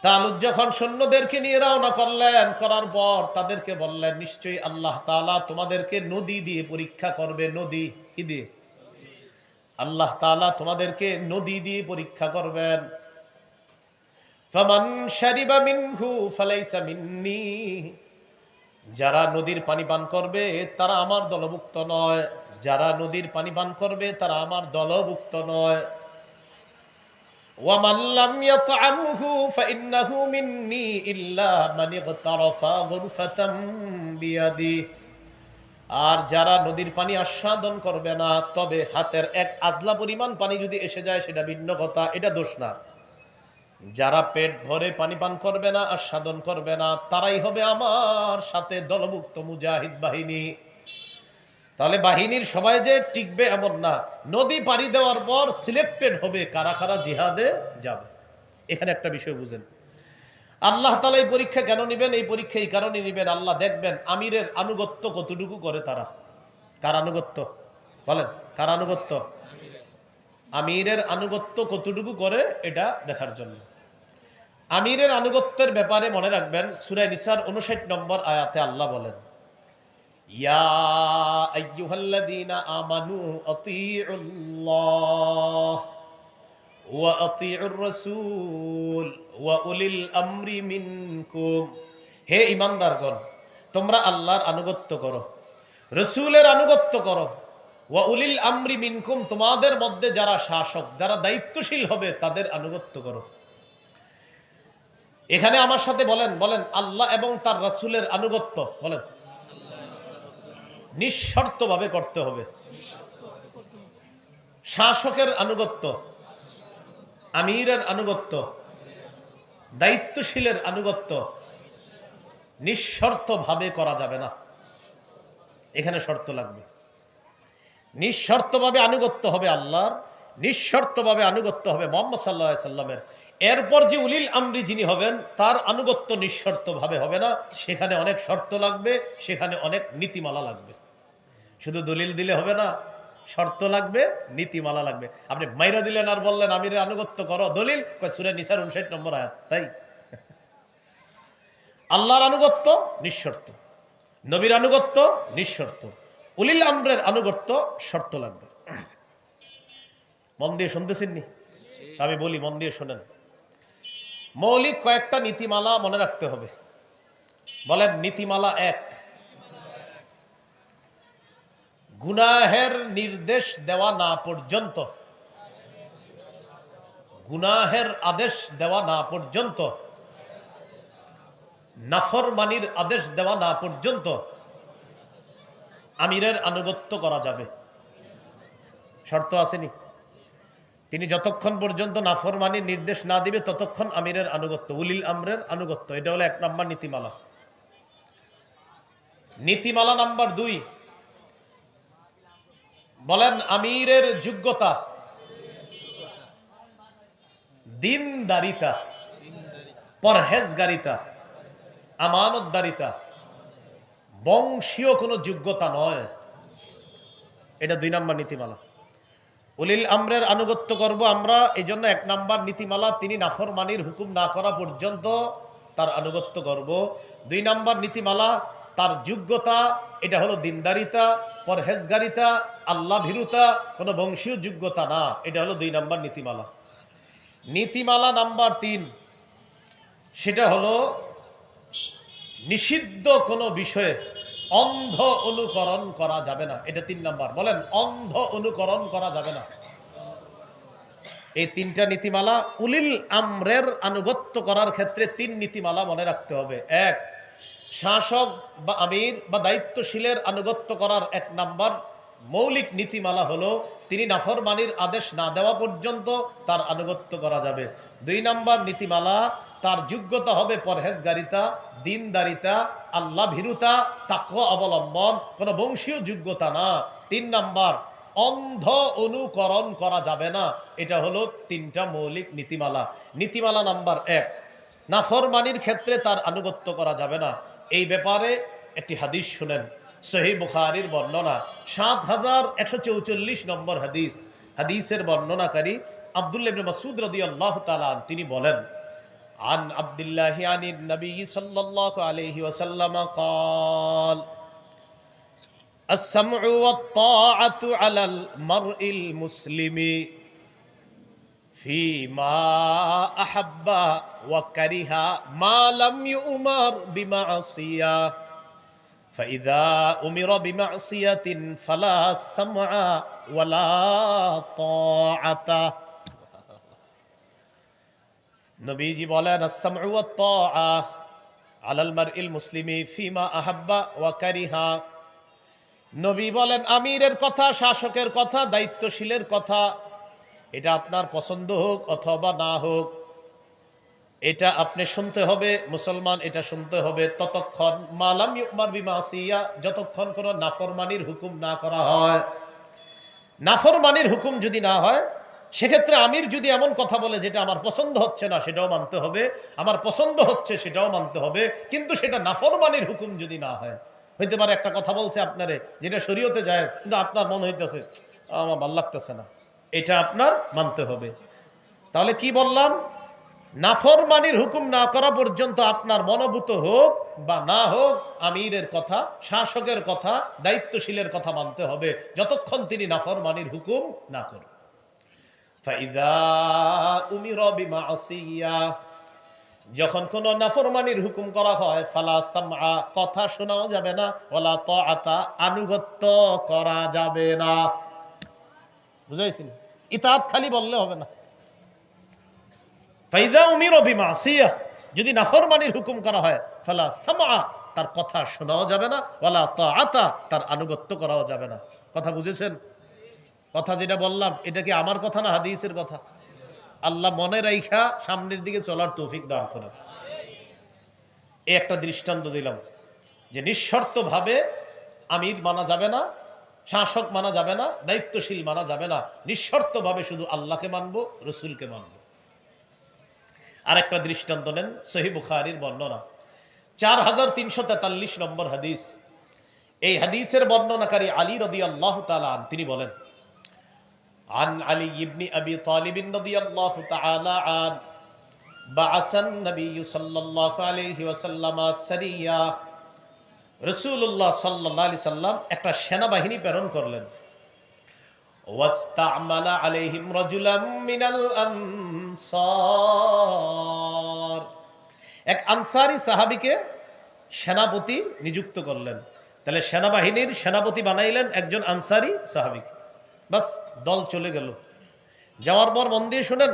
তালুত যখন সৈন্যদেরকে নিয়ে রওনা করলেন, করার পর তাদেরকে বললেন, নিশ্চয়ই আল্লাহ তাআলা তোমাদেরকে নদী দিয়ে পরীক্ষা করবে। নদী কি দিয়ে? আল্লাহ তাআলা তোমাদেরকে নদী দিয়ে পরীক্ষা করবেন। ফামান শারিবা মিনহু ফালাইসা মিন্নী, যারা নদীর পানি পান করবে তারা আমার দলভুক্ত নয়। যারা নদীর পানি পান করবে তারা আমার দলভুক্ত নয়। وَمَنْ لَمْ يَطْعَمْهُ فَإِنَّهُ مِنِّي إِلَّا مَنِ اغْتَرَفَ غُرْفَةً بِيَدِهِ। আর যারা নদীর পানি আস্বাদন করবে না, তবে হাতের এক আজলা পরিমাণ পানি যদি এসে যায় সেটা ভিন্ন কথা, এটা দোষ না। যারা পেট ভরে পানি পান করবে না, আস্বাদন করবে না, তারাই হবে আমার সাথে দলভুক্ত মুজাহিদ বাহিনী। তাহলে বাহিনীর সবাই যে টিকবে এমন না, নদী পাড়ি দেওয়ার পর সিলেক্টেড হবে কারা কারা জিহাদে যাবে। এখানে একটা বিষয় বুঝেন, আল্লাহ তাআলা এই পরীক্ষা কেন নেবেন? এই পরীক্ষা এই কারণে নেবেন, আল্লাহ দেখবেন আমিরের আনুগত্য কতটুকু করে তারা। কার আনুগত্য? বলেন কার আনুগত্য? আমিরের আনুগত্য কতটুকু করে, এটা দেখার জন্য। আমিরের আনুগত্যের ব্যাপারে মনে রাখবেন, সূরা নিসার 59 নম্বর আয়াতে আল্লাহ বলেন, ইয়া আইয়ুহাল্লাযীনা আমানু আতিউল্লাহ ওয়া আতিউর রাসূল ওয়া উলিল আমরি মিনকুম। হে ঈমানদারগণ, তোমরা আল্লাহর আনুগত্য করো, রাসূলের আনুগত্য করো, ওয়া উলিল আমরি মিনকুম, তোমাদের মধ্যে যারা শাসক, যারা দায়িত্বশীল হবে তাদের আনুগত্য করো। এখানে আমার সাথে বলেন, বলেন আল্লাহ এবং তার রাসূলের আনুগত্য, বলেন নিঃশর্তভাবে করতে হবে। শাসকের আনুগত্য, আমিরের আনুগত্য, দায়িত্বশীলের আনুগত্য নিঃশর্তভাবে করা যাবে না। এখানে শর্ত লাগবে। নিঃশর্তভাবে আনুগত্য হবে আল্লাহর, নিঃশর্তভাবে আনুগত্য হবে মুহাম্মদ সাল্লাল্লাহু আলাইহি সাল্লামের। এরপর যে উলিল আমরি যিনি হবেন, তার আনুগত্য নিঃশর্তভাবে হবে না, সেখানে অনেক শর্ত লাগবে, সেখানে অনেক নীতিমালা লাগবে। শুধু দলিল দিলে হবে না, শর্ত লাগবে, নীতিমালা লাগবে। আপনি মাইরা দিলেন আর বললেন আমিরের আনুগত্য করো, দলিল সূরা নিসার 59 নম্বর আয়াত, তাই আল্লাহর আনুগত্য নিঃশর্ত, নবীর আনুগত্য নিঃশর্ত, উলিল আমরের আনুগত্য শর্ত লাগবে। মন দিয়ে শুনতেছেন নি? আমি বলি, মন দিয়ে শোনেন। মৌলিক কয়েকটা নীতিমালা মনে রাখতে হবে। বলেন, নীতিমালা এক, গুনাহের নির্দেশ দেওয়া না পর্যন্ত, গুনাহের আদেশ দেওয়া না পর্যন্ত, নাফরমানির আদেশ দেওয়া না পর্যন্ত আমিরের আনুগত্য করা যাবে। শর্ত আসেনি? তিনি যতক্ষণ পর্যন্ত নাফরমানির নির্দেশ না দিবে ততক্ষণ আমিরের আনুগত্য, উলিল আমরের আনুগত্য। এটা হলো 1 নম্বর নীতিমালা। নীতিমালা নাম্বার 2, বলেন আমিরের যোগ্যতা, দিনদারিতা, পরহেজগারিতা, আমানতদারিতা, বংশীয় কোনো যোগ্যতা নয়। এটা 2 নম্বর নীতিমালা। উলিল আমরের আনুগত্য করব আমরা, এই জন্য 1 নম্বর নীতিমালা, তিনি নাফরমানির হুকুম না করা পর্যন্ত তার আনুগত্য করব। 2 নম্বর নীতিমালা, তার যোগ্যতা, এটা হলো দিনদারিতা, পরহেজগারিতা, আল্লাহ ভীরুতা, কোনো বংশীয় যোগ্যতা না। এটা হলো 2 নম্বর নীতিমালা। নীতিমালা নাম্বার 3, সেটা হলো নিষিদ্ধ কোনো বিষয়ে অন্ধ অনুকরণ করা যাবে না। এটা 3 নাম্বার। বলেন, অন্ধ অনুকরণ করা যাবে না। এই 3টা নীতিমালা উলিল আমরের আনুগত্য করার ক্ষেত্রে 3 নীতিমালা মনে রাখতে হবে। 1, শাসক বা আমির বা দায়িত্বশীলের আনুগত্য করার 1 নাম্বার মৌলিক নীতিমালা হলো তিনি নাফরমানির আদেশ না দেওয়া পর্যন্ত তার আনুগত্য করা যাবে। 2 নাম্বার নীতিমালা, তার যোগ্যতা হবে পরহেজগারিতা, দিনদারিতা, আল্লাহ ভীরুতা, তাকওয়া অবলম্বন, কোনো বংশীয় যোগ্যতা না। 3 নাম্বার, অন্ধ অনুকরণ করা যাবে না। এটা হলো 3টা মৌলিক নীতিমালা। নীতিমালা নাম্বার 1, নাফরমানির ক্ষেত্রে তার আনুগত্য করা যাবে না। এই ব্যাপারে একটি হাদিস শুনেন, সহিহ বুখারীর বর্ণনা, 7144 নম্বর হাদিস। হাদিসের বর্ণনাকারী আব্দুল্লাহ ইবনে মাসউদ রাদিয়াল্লাহু তাআলা তিনি বলেন, আন আব্দুল্লাহ আনিন নবী সাল্লাল্লাহু আলাইহি ওয়াসাল্লাম قال السمع والطاعة على المرء المسلم فيما أحب وكره ما لم يؤمر بمعصية فإذا أمر بمعصية فلا سمع ولا طاعة। নবীজি বলেন, আস-সামউ ওয়াত তাআ আলাল মারইল মুসলিমি ফিমা আহাব্বা ওয়া কারিহা। নবী বলেন, আমিরের কথা, শাসকের কথা, দায়িত্বশীলের কথা, এটা আপনার পছন্দ হোক অথবা না হোক, এটা আপনি শুনতে হবে, মুসলমান এটা শুনতে হবে ততক্ষণ, মালাম ইউমার বিমাসিয়া, যতক্ষণ কোনো নাফরমানির হুকুম না করা হয়। নাফরমানির হুকুম যদি না হয়, সেক্ষেত্রে আমির যদি এমন কথা বলে যেটা আমার পছন্দ হচ্ছে না, সেটাও মানতে হবে, আমার পছন্দ হচ্ছে সেটাও মানতে হবে, কিন্তু সেটা নাফরমানির হুকুম যদি না হয়। হইতে পারে একটা কথা বলছে আপনারে যেটা শরীয়তে জায়েজ, কিন্তু আপনার মনে হইতেছে আমার ভালো লাগতেছে না, এটা আপনার মানতে হবে। তাহলে কি বললাম? নাফরমানির হুকুম না করা পর্যন্ত আপনার মনোভূত হোক বা না হোক, আমিরের কথা, শাসকের কথা, দায়িত্বশীলের কথা মানতে হবে, যতক্ষণ তিনি নাফরমানির হুকুম না করেন। ফাইদা উমিরা বিমাসিয়া, যখন কোন নাফরমানির হুকুম করা হয়, ফালা সামআ, কথা শোনাও যাবে না, ওয়ালা তাআতা, আনুগত্য করা যাবে না। বুঝাইছেন? ইতাআত খালি বললে হবে না। ফাইদা উমিরা বিমাসিয়া, যদি নাফরমানির হুকুম করা হয়, ফালা সামআ, তার কথা শোনাও যাবে না, ওয়ালা তাআতা, তার আনুগত্য করাও যাবে না। কথা বুঝেছেন? কথা যেটা বললাম, এটা কি আমার কথা না হাদিসের কথা? আল্লাহ মনে রাইখা সামনের দিকে চলার তৌফিক দান করেন। এই একটা দৃষ্টান্ত দিলাম যে নিঃশর্ত ভাবে আমির মানা যাবে না, শাসক মানা যাবে না, দায়িত্বশীল মানা যাবে না, নিঃশর্ত ভাবে শুধু আল্লাহকে মানবো, রসুলকে মানবো। আর একটা দৃষ্টান্ত নেন, সহিহ বুখারীর বর্ণনা, 4343 নম্বর হাদিস। এই হাদিসের বর্ণনাকারী আলী রাদিয়াল্লাহু তাআলা তিনি বলেন, عن علي بن أبي طالب رضي الله تعالى عنه বাআসান নবী সাল্লাল্লাহু আলাইহি ওয়াসাল্লাম সারিয়া, রাসূলুল্লাহ সাল্লাল্লাহু আলাইহি সাল্লাম একটা সেনাবাহিনী প্রেরণ করলেন। ওয়াস্তা'মালা আলাইহিম রাজুলাম মিনাল আনসার, এক আনসারী সাহাবীকে সেনাপতি নিযুক্ত করলেন। তাহলে সেনাবাহিনীর সেনাপতি বানাইলেন একজন আনসারী সাহাবীকে। বাস, দল চলে গেল। যাওয়ার পর মন দিয়ে শুনেন,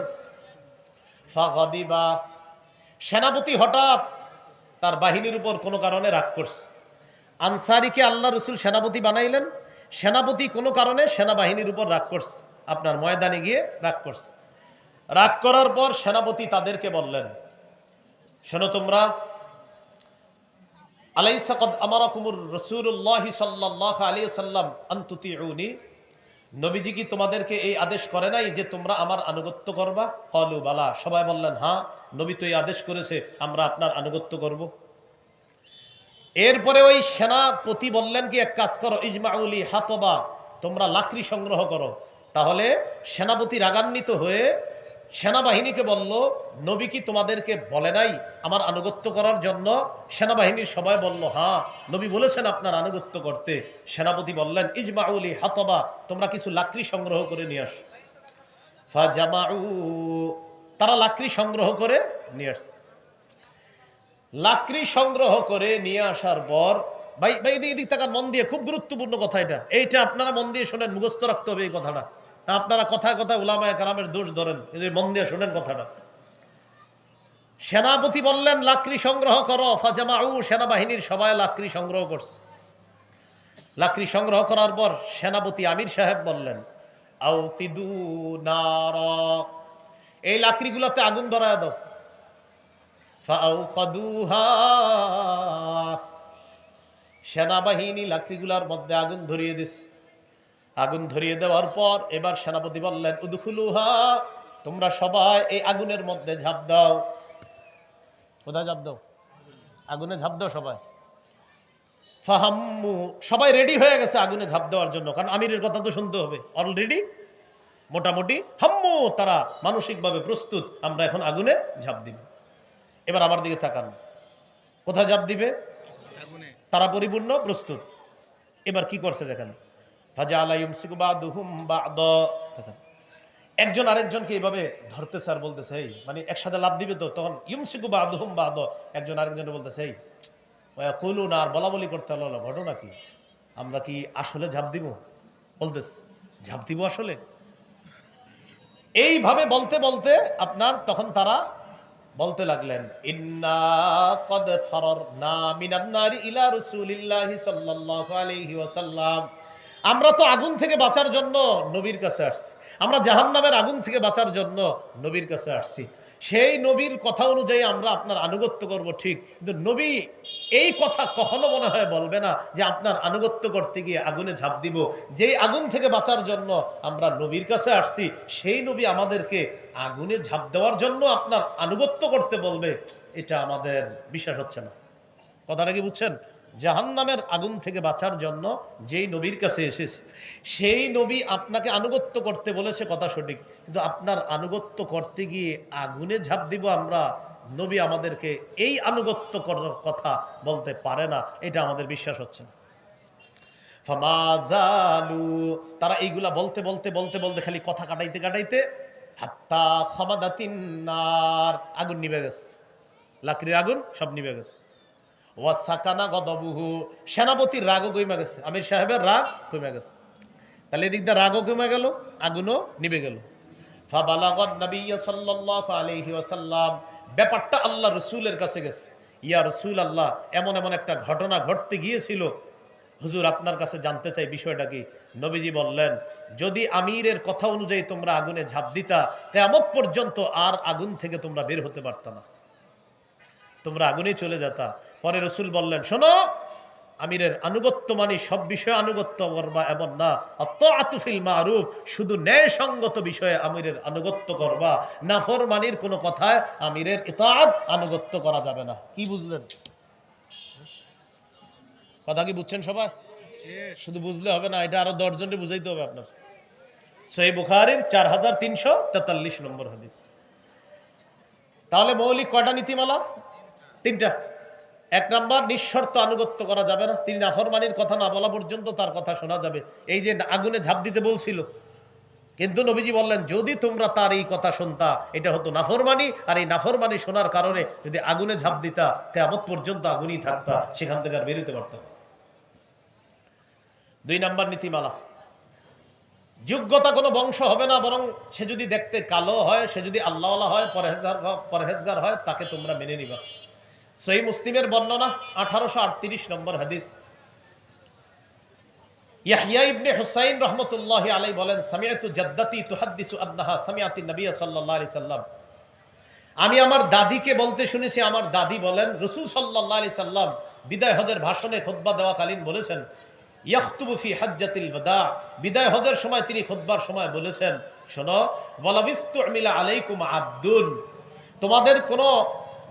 ফাগাদিবা, সেনাপতি হঠাৎ তার বাহিনীর উপর কোনো কারণে রাগ করছে। আনসারীকে আল্লাহ রসুল সেনাপতি বানাইলেন, সেনাপতি কোনো কারণে সেনাবাহিনীর উপর রাগ করছে, আপনার ময়দানে গিয়ে রাগ করছে। রাগ করার পর সেনাপতি তাদেরকে বললেন, শোনো তোমরা, আলাইসা কদ আমারাকুমুর রাসূলুল্লাহ সাল্লাল্লাহু আলাইহি ওয়াসাল্লাম আন তুতিউনি, নবীজি কি তোমাদেরকে এই আদেশ করে নাই যে তোমরা আমার আনুগত্য করবা? ক্বালু বালা, সবাই বললেন হ্যাঁ, নবী তো এই আদেশ করেছে, আমরা আপনার আনুগত্য করব। এরপরে ওই সেনাপতি বললেন কি, এক কাজ করো, ইজমাউলি হাতবা, তোমরা লাকড়ি সংগ্রহ করো। তাহলে সেনাপতি রাগান্বিত হয়ে সেনাবাহিনীকে বলল, নবী কি তোমাদেরকে বলে নাই আমার আনুগত্য করার জন্য? সেনাবাহিনীর সবাই বলল হ্যাঁ, নবী বলেছেন আপনার আনুগত্য করতে। সেনাপতি বললেন, ইজমাউলি হাতবা, তোমরা কিছু লাকড়ি সংগ্রহ করে নিয়ে আস। ফাজামাউ, তারা লাকড়ি সংগ্রহ করে নিয়ে আসছে। লাকড়ি সংগ্রহ করে নিয়ে আসার পর, ভাই ভাই এদিক তাকান মন দিয়ে, খুব গুরুত্বপূর্ণ কথা এইটা আপনারা মন দিয়ে শোনেন, মুখস্থ রাখতে হবে এই কথাটা। আপনারা কথায় কথায় উলামায়ে কেরামের দোষ ধরেন, এদের মন দিয়ে শোনেন কথাটা। সেনাপতি বললেন লাকড়ি সংগ্রহ করো। ফাজামাউ, সেনাবাহিনীর সবাই লাকড়ি সংগ্রহ করছে। লাকড়ি সংগ্রহ করার পর সেনাপতি আমির সাহেব বললেন, আউকিদু নারা, এই লাকড়িগুলোতে আগুন ধরায় দাও। ফাআউকাদুহা, সেনাবাহিনী লাকড়িগুলার মধ্যে আগুন ধরিয়ে দিছে। আগুন ধরিয়ে দেওয়ার পর এবার সেনাপতি বললেন, উদখুলুহা, তোমরা সবাই এই আগুনের মধ্যে ঝাঁপ দাও। কোথায় ঝাঁপ দাও? আগুনে ঝাঁপ দাও সবাই। ফাহাম্মু, সবাই রেডি হয়ে গেছে আগুনে ঝাঁপ দেওয়ার জন্য, কারণ আমিরের কথা তো শুনতে হবে। অলরেডি মোটামুটি হাম্মু, তারা মানসিকভাবে প্রস্তুত, আমরা এখন আগুনে ঝাঁপ দিব। এবার আমার দিকে তাকান, কোথায় ঝাঁপ দিবে? তারা পরিপূর্ণ প্রস্তুত। এবার কি করছে দেখেন, ফাজাআলা ইউমসিকু বা'দুহুম বা'দা, একজন আরেকজনকে এইভাবে ধরতেছে আর বলতেছে, এই মানে একসাথে লাভ দিবে তো, তখন ইউমসিকু বা'দুহুম বা'দা, একজন আরেকজনকে বলতেছে, এই ওয়ায়াকুলুনা, আর বলা বলি করতে হলো, ঘটনা কি, আমরা কি আসলে ঝাঁপ দিব? বলতেছে ঝাঁপ দিব আসলে। এইভাবে বলতে বলতে আপনার তখন তারা বলতে লাগলেন, ইন্না কদ ফারারনা মিনান নারি ইলা রাসূলিল্লাহি সাল্লাল্লাহু আলাইহি ওয়াসাল্লাম, আমরা তো আগুন থেকে বাঁচার জন্য নবীর কাছে আসছি, আমরা জাহান্নামের আগুন থেকে বাঁচার জন্য নবীর কাছে আসছি। সেই নবীর কথা অনুযায়ী আমরা আপনার আনুগত্য করব, ঠিক, কিন্তু নবী এই কথা কখনো মনে হয় বলবে না যে আপনার আনুগত্য করতে গিয়ে আগুনে ঝাঁপ দিব। যেই আগুন থেকে বাঁচার জন্য আমরা নবীর কাছে আসছি, সেই নবী আমাদেরকে আগুনে ঝাঁপ দেওয়ার জন্য আপনার আনুগত্য করতে বলবে, এটা আমাদের বিশ্বাস হচ্ছে না। কথাটা কি বুঝছেন? জাহান্নামের আগুন থেকে বাঁচার জন্য যেই নবীর কাছে এসেছে, সেই নবী আপনাকে আনুগত্য করতে বলেছে, কথা সঠিক, কিন্তু আপনার আনুগত্য করতে গিয়ে আগুনে ঝাঁপ দিব আমরা, নবী আমাদেরকে এই আনুগত্য করার কথা বলতে পারে না, এটা আমাদের বিশ্বাস হচ্ছে না। ফামাজালু, তারা এইগুলা বলতে বলতে বলতে বলতে খালি কথা কাটাইতে কাটাইতে হাত্তা খামাদাতিন নার, আগুন নিভে গেছে, লাকড়ির আগুন সব নিভে গেছে। ওয়াসাকানা গদবুহু, সেনাপতির রাগও কমে গেছে, আমির সাহেবের রাগ কমে গেছে। তাহলে এদিক দিয়ে রাগও কমে গেল, আগুনও নিভে গেল। ফাবালাগান নবিয়্য সাল্লাল্লাহু আলাইহি ওয়াসাল্লাম, ব্যাপারটা আল্লাহ রাসূলের কাছে গেছে। ইয়া রাসূলুল্লাহ, এমন এমন একটা ঘটনা ঘটতে গিয়েছিল, হুজুর আপনার কাছে জানতে চাই বিষয়টা কি। নবীজি বললেন, যদি আমিরের কথা অনুযায়ী তোমরা আগুনে ঝাঁপ দিতা, কিয়ামত পর্যন্ত আর আগুন থেকে তোমরা বের হতে পারতা না, তোমরা আগুনেই চলে যেতা। পরে রসুল বললেন, শোনো, আমিরের আনুগত্য মানে সব বিষয়ে আনুগত্য করবা এমন না, আত্তাআতু ফিল মারুফ, শুধু ন্যায়সঙ্গত বিষয়ে আমিরের আনুগত্য করবা, নাফরমানির কোনো কথায় আমিরের ইতাআত আনুগত্য করা যাবে না। কি বুঝলেন? কথা কি বুঝছেন সবাই? শুধু বুঝলে হবে না, এটা আরো 10 জনকে বুঝাইতে হবে আপনার। সহিহ বুখারীর 4343 নম্বর হাদিস। তাহলে মৌলিক কয়টা নীতিমালা? তিনটা। এক নাম্বার, নিঃশর্ত আনুগত্য করা যাবে না, তিনি নাফরমানির কথা না বলা পর্যন্ত তার কথা শোনা যাবে। এই যে আগুনে ঝাঁপ দিতে বলছিল, কিন্তু নবীজি বললেন যদি তোমরা তার এই কথা শুনতা এটা হতো নাফরমানি, আর এই নাফরমানি শোনার কারণে যদি আগুনে ঝাঁপ দিতা কিয়ামত পর্যন্ত আগুনই থাকতা, সেখান থেকে আর বেরোতে পারতাম। 2 নাম্বার নীতিমালা, যোগ্যতা কোনো বংশ হবে না, বরং সে যদি দেখতে কালো হয়, সে যদি আল্লাহওয়ালা হয়, পরহেজগার হয়, তাকে তোমরা মেনে নিবা। সহিহ মুসলিমের বর্ণনা 1838 নম্বর হাদিস। ইয়াহইয়া ইবনে হুসাইন রাহমাতুল্লাহি আলাইহি বলেন, সামিআতু জাদ্দাতি তুহাদ্দিসু আন্নাহা সামিআতিন নবী সাল্লাল্লাহু আলাইহি সাল্লাম, আমি আমার দাদিকে বলতে শুনেছি, আমার দাদি বলেন রাসূল সাল্লাল্লাহু আলাইহি সাল্লাম বিদায় হজের ভাষণে খুতবা দেওয়াকালীন বলেছেন, ইয়াখতুবু ফি হাজ্জাতিল ওয়াদা, বিদায় হজের সময় তিনি খুতবার সময় বলেছেন, শোনো, ওয়ালাবিস্তুমিলা আলাইকুম আবদুন, তোমাদের কোনো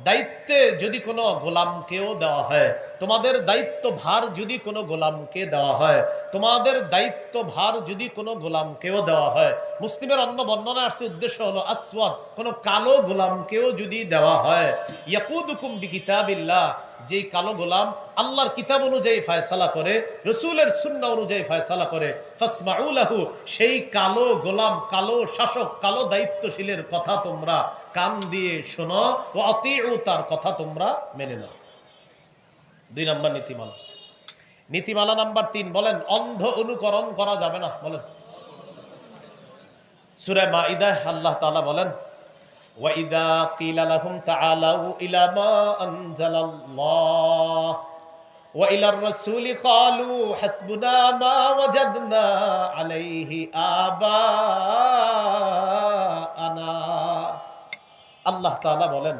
দায়িত্বে যদি কোনো গোলামকেও দেওয়া হয়, তোমাদের দায়িত্ব ভার যদি কোনো গোলামকে দেওয়া হয়, তোমাদের দায়িত্ব ভার যদি কোনো গোলামকেও দেওয়া হয়, মুসলিমের অন্য বর্ণনা আসছে উদ্দেশ্য হলো আসওয়াদ, কোনো কালো গোলামকেও যদি দেওয়া হয়, ইয়াকুদুকুম বিকিতাবিল্লাহ, যেই কালো গোলাম আল্লাহর কিতাব অনুযায়ী ফয়সালা করে, রাসূলের সুন্নাহ অনুযায়ী ফয়সালা করে, ফাসমাউ লাহু, সেই কালো গোলাম, কালো শাসক, কালো দায়িত্বশীলের কথা তোমরা কান দিয়ে শোনো, ও আতিউ, তার কথা তোমরা মেনে নাও। 2 নাম্বার নীতিমালা। নীতিমালা নাম্বার 3 বলেন, অন্ধ অনুকরণ করা যাবে না। বলেন, সূরা মাইদা আল্লাহ তাআলা বলেন, ওয়া ইযা কিলা লাহুম তাআলাউ ইলা মা আনজালাল্লাহ ওয়া ইলার রাসূলি ক্বালু হাসবুনা মা ওয়াজাদনা আলাইহি আবাআনা। আল্লাহ তাআলা বলেন,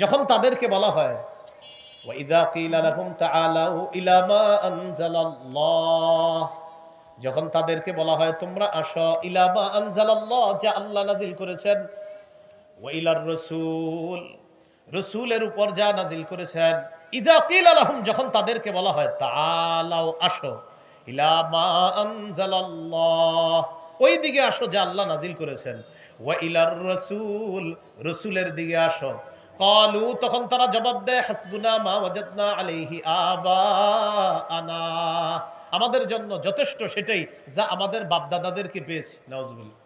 যখন তাদেরকে বলা হয়, ওয়া ইযা কিলা লাহুম তাআলাউ ইলা মা আনজালাল্লাহ, যখন তাদেরকে বলা হয় তোমরা আসো, ইলা মা আনজালাল্লাহ, যা আল্লাহ নাজিল করেছেন, ওয়া ইলার রাসূল, রাসূলের উপর যা নাজিল করেছেন, ইযা কিলা লাহুম, যখন তাদেরকে বলা হয় তাআলাউ আসো, ইলা মা আনজালাল্লাহ, ওই দিকে আসো যা আল্লাহ নাজিল করেছেন, ওয়া ইলার রাসূল, রাসূলের দিকে আসো, ক্বালু, তখন তারা জবাব দেয়, হাসবুনা মা ওয়াজাদনা আলাইহি আবাআনা, আমাদের জন্য যথেষ্ট সেটাই যা আমাদের বাপদাদাদেরকে পেয়েছি। নাউজুবিল্লাহ,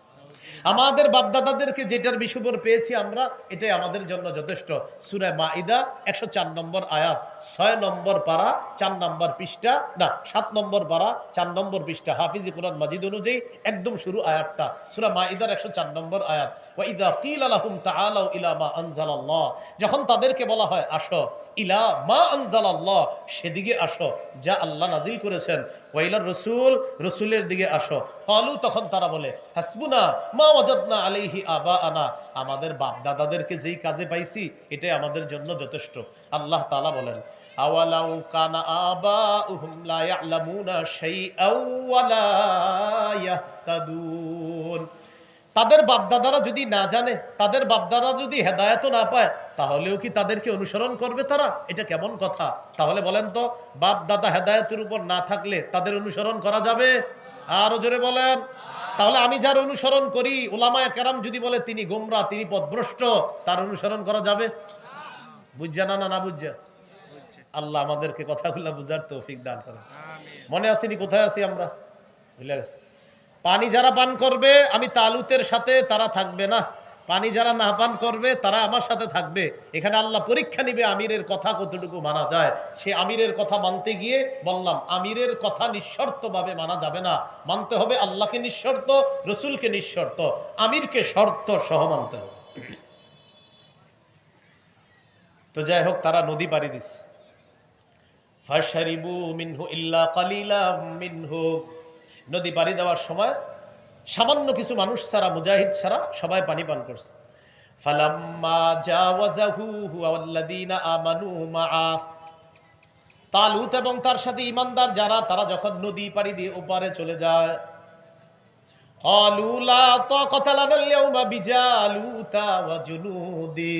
আমাদের বাপদাদাদেরকে যেটার বিষয়বর পেয়েছি আমরা, এটাই আমাদের জন্য যথেষ্ট। সূরা মাইদা 104 নম্বর আয়াত, 6 নম্বর পারা, 4 নম্বর পৃষ্ঠা, না 7 নম্বর পারা, 4 নম্বর পৃষ্ঠা, হাফিজি কোরআন মাজিদ অনুযায়ী একদম শুরু আয়াতটা, সূরা মাইদার 104 নম্বর আয়াত। ওয়া ইযা কিলা লাহুম তাআলাউ ইলা মা আনজালাল্লাহ, যখন তাদেরকে বলা হয় আসো, ইলা মা আনজালাল্লাহ, সেদিকে আসো যা আল্লাহ নাজিল করেছেন, ওয়া ইলার রাসূল, রাসূলের দিকে আসো, ক্বালু, তখন তারা বলে, হাসবুনা মা ওয়াজাদনা আলাইহি আবাআনা, আমাদের বাপ দাদাদেরকে যেই কাজে পাইছি এটাই আমাদের জন্য যথেষ্ট। আল্লাহ তাআলা বলেন, আওয়ালাউ কানা আবাউহুম লা ইয়ালামুনা শাইআও ওয়া লা ইয়াহতাদুন, তাদের বাপদাদারা যদি না জানে, তাদের বাপদাদা যদি হেদায়েত না পায়, তাহলেও কি তাদেরকে অনুসরণ করবে তারা? এটা কেমন কথা? তাহলে বলেন তো, বাপ দাদা হেদায়েতের উপর না থাকলে তাদের অনুসরণ করা যাবে? আরো জোরে বলেন। তাহলে আমি যার অনুসরণ করি, উলামায়ে কেরাম যদি বলে তিনি গোমরাহ, তিনি পথভ্রষ্ট, তার অনুসরণ করা যাবে? বুঝছেন না? না বুঝছেন? আল্লাহ আমাদেরকে কথাগুলো বুঝার তৌফিক দান করেন। মনে আসেনি কোথায় আছি আমরা? ভুলে গেছি। পানি যারা পান করবে আমি তালুতের সাথে, তারা থাকবে না। পানি যারা না পান করবে তারা আমার সাথে থাকবে। এখানে আল্লাহ পরীক্ষা নিবে আমিরের কথা কতটুকু মানা যায়। সে আমিরের কথা মানতে গিয়ে বললাম, আমিরের কথা নিঃশর্তভাবে মানা যাবে না, মানতে হবে আল্লাহকে নিঃশর্ত, রসুলকে নিঃশর্ত, আমিরকে শর্ত সহ মানতে হবে। তো যাই হোক, তারা নদী পাড়ি দিচ্ছে। ফাশারিবু মিনহু ইল্লা কালিলাম মিনহু, নদী পাড়ি দেওয়ার সময় সামান্য কিছু মানুষ ছাড়া, মুজাহিদ ছাড়া সবাই পানি পান করছে। ফালাম্মা জাওয়াজাহু হুয়া ওয়াল্লাযীনা আমানু মাআ, তালুত এবং তার সাথে ঈমানদার যারা, তারা যখন নদী পাড়ি দিয়ে ওপারে চলে যায়, ক্বালু লা তাকাতা লানাল ইয়াওমা বিজালুতা ওয়া জুনুদি,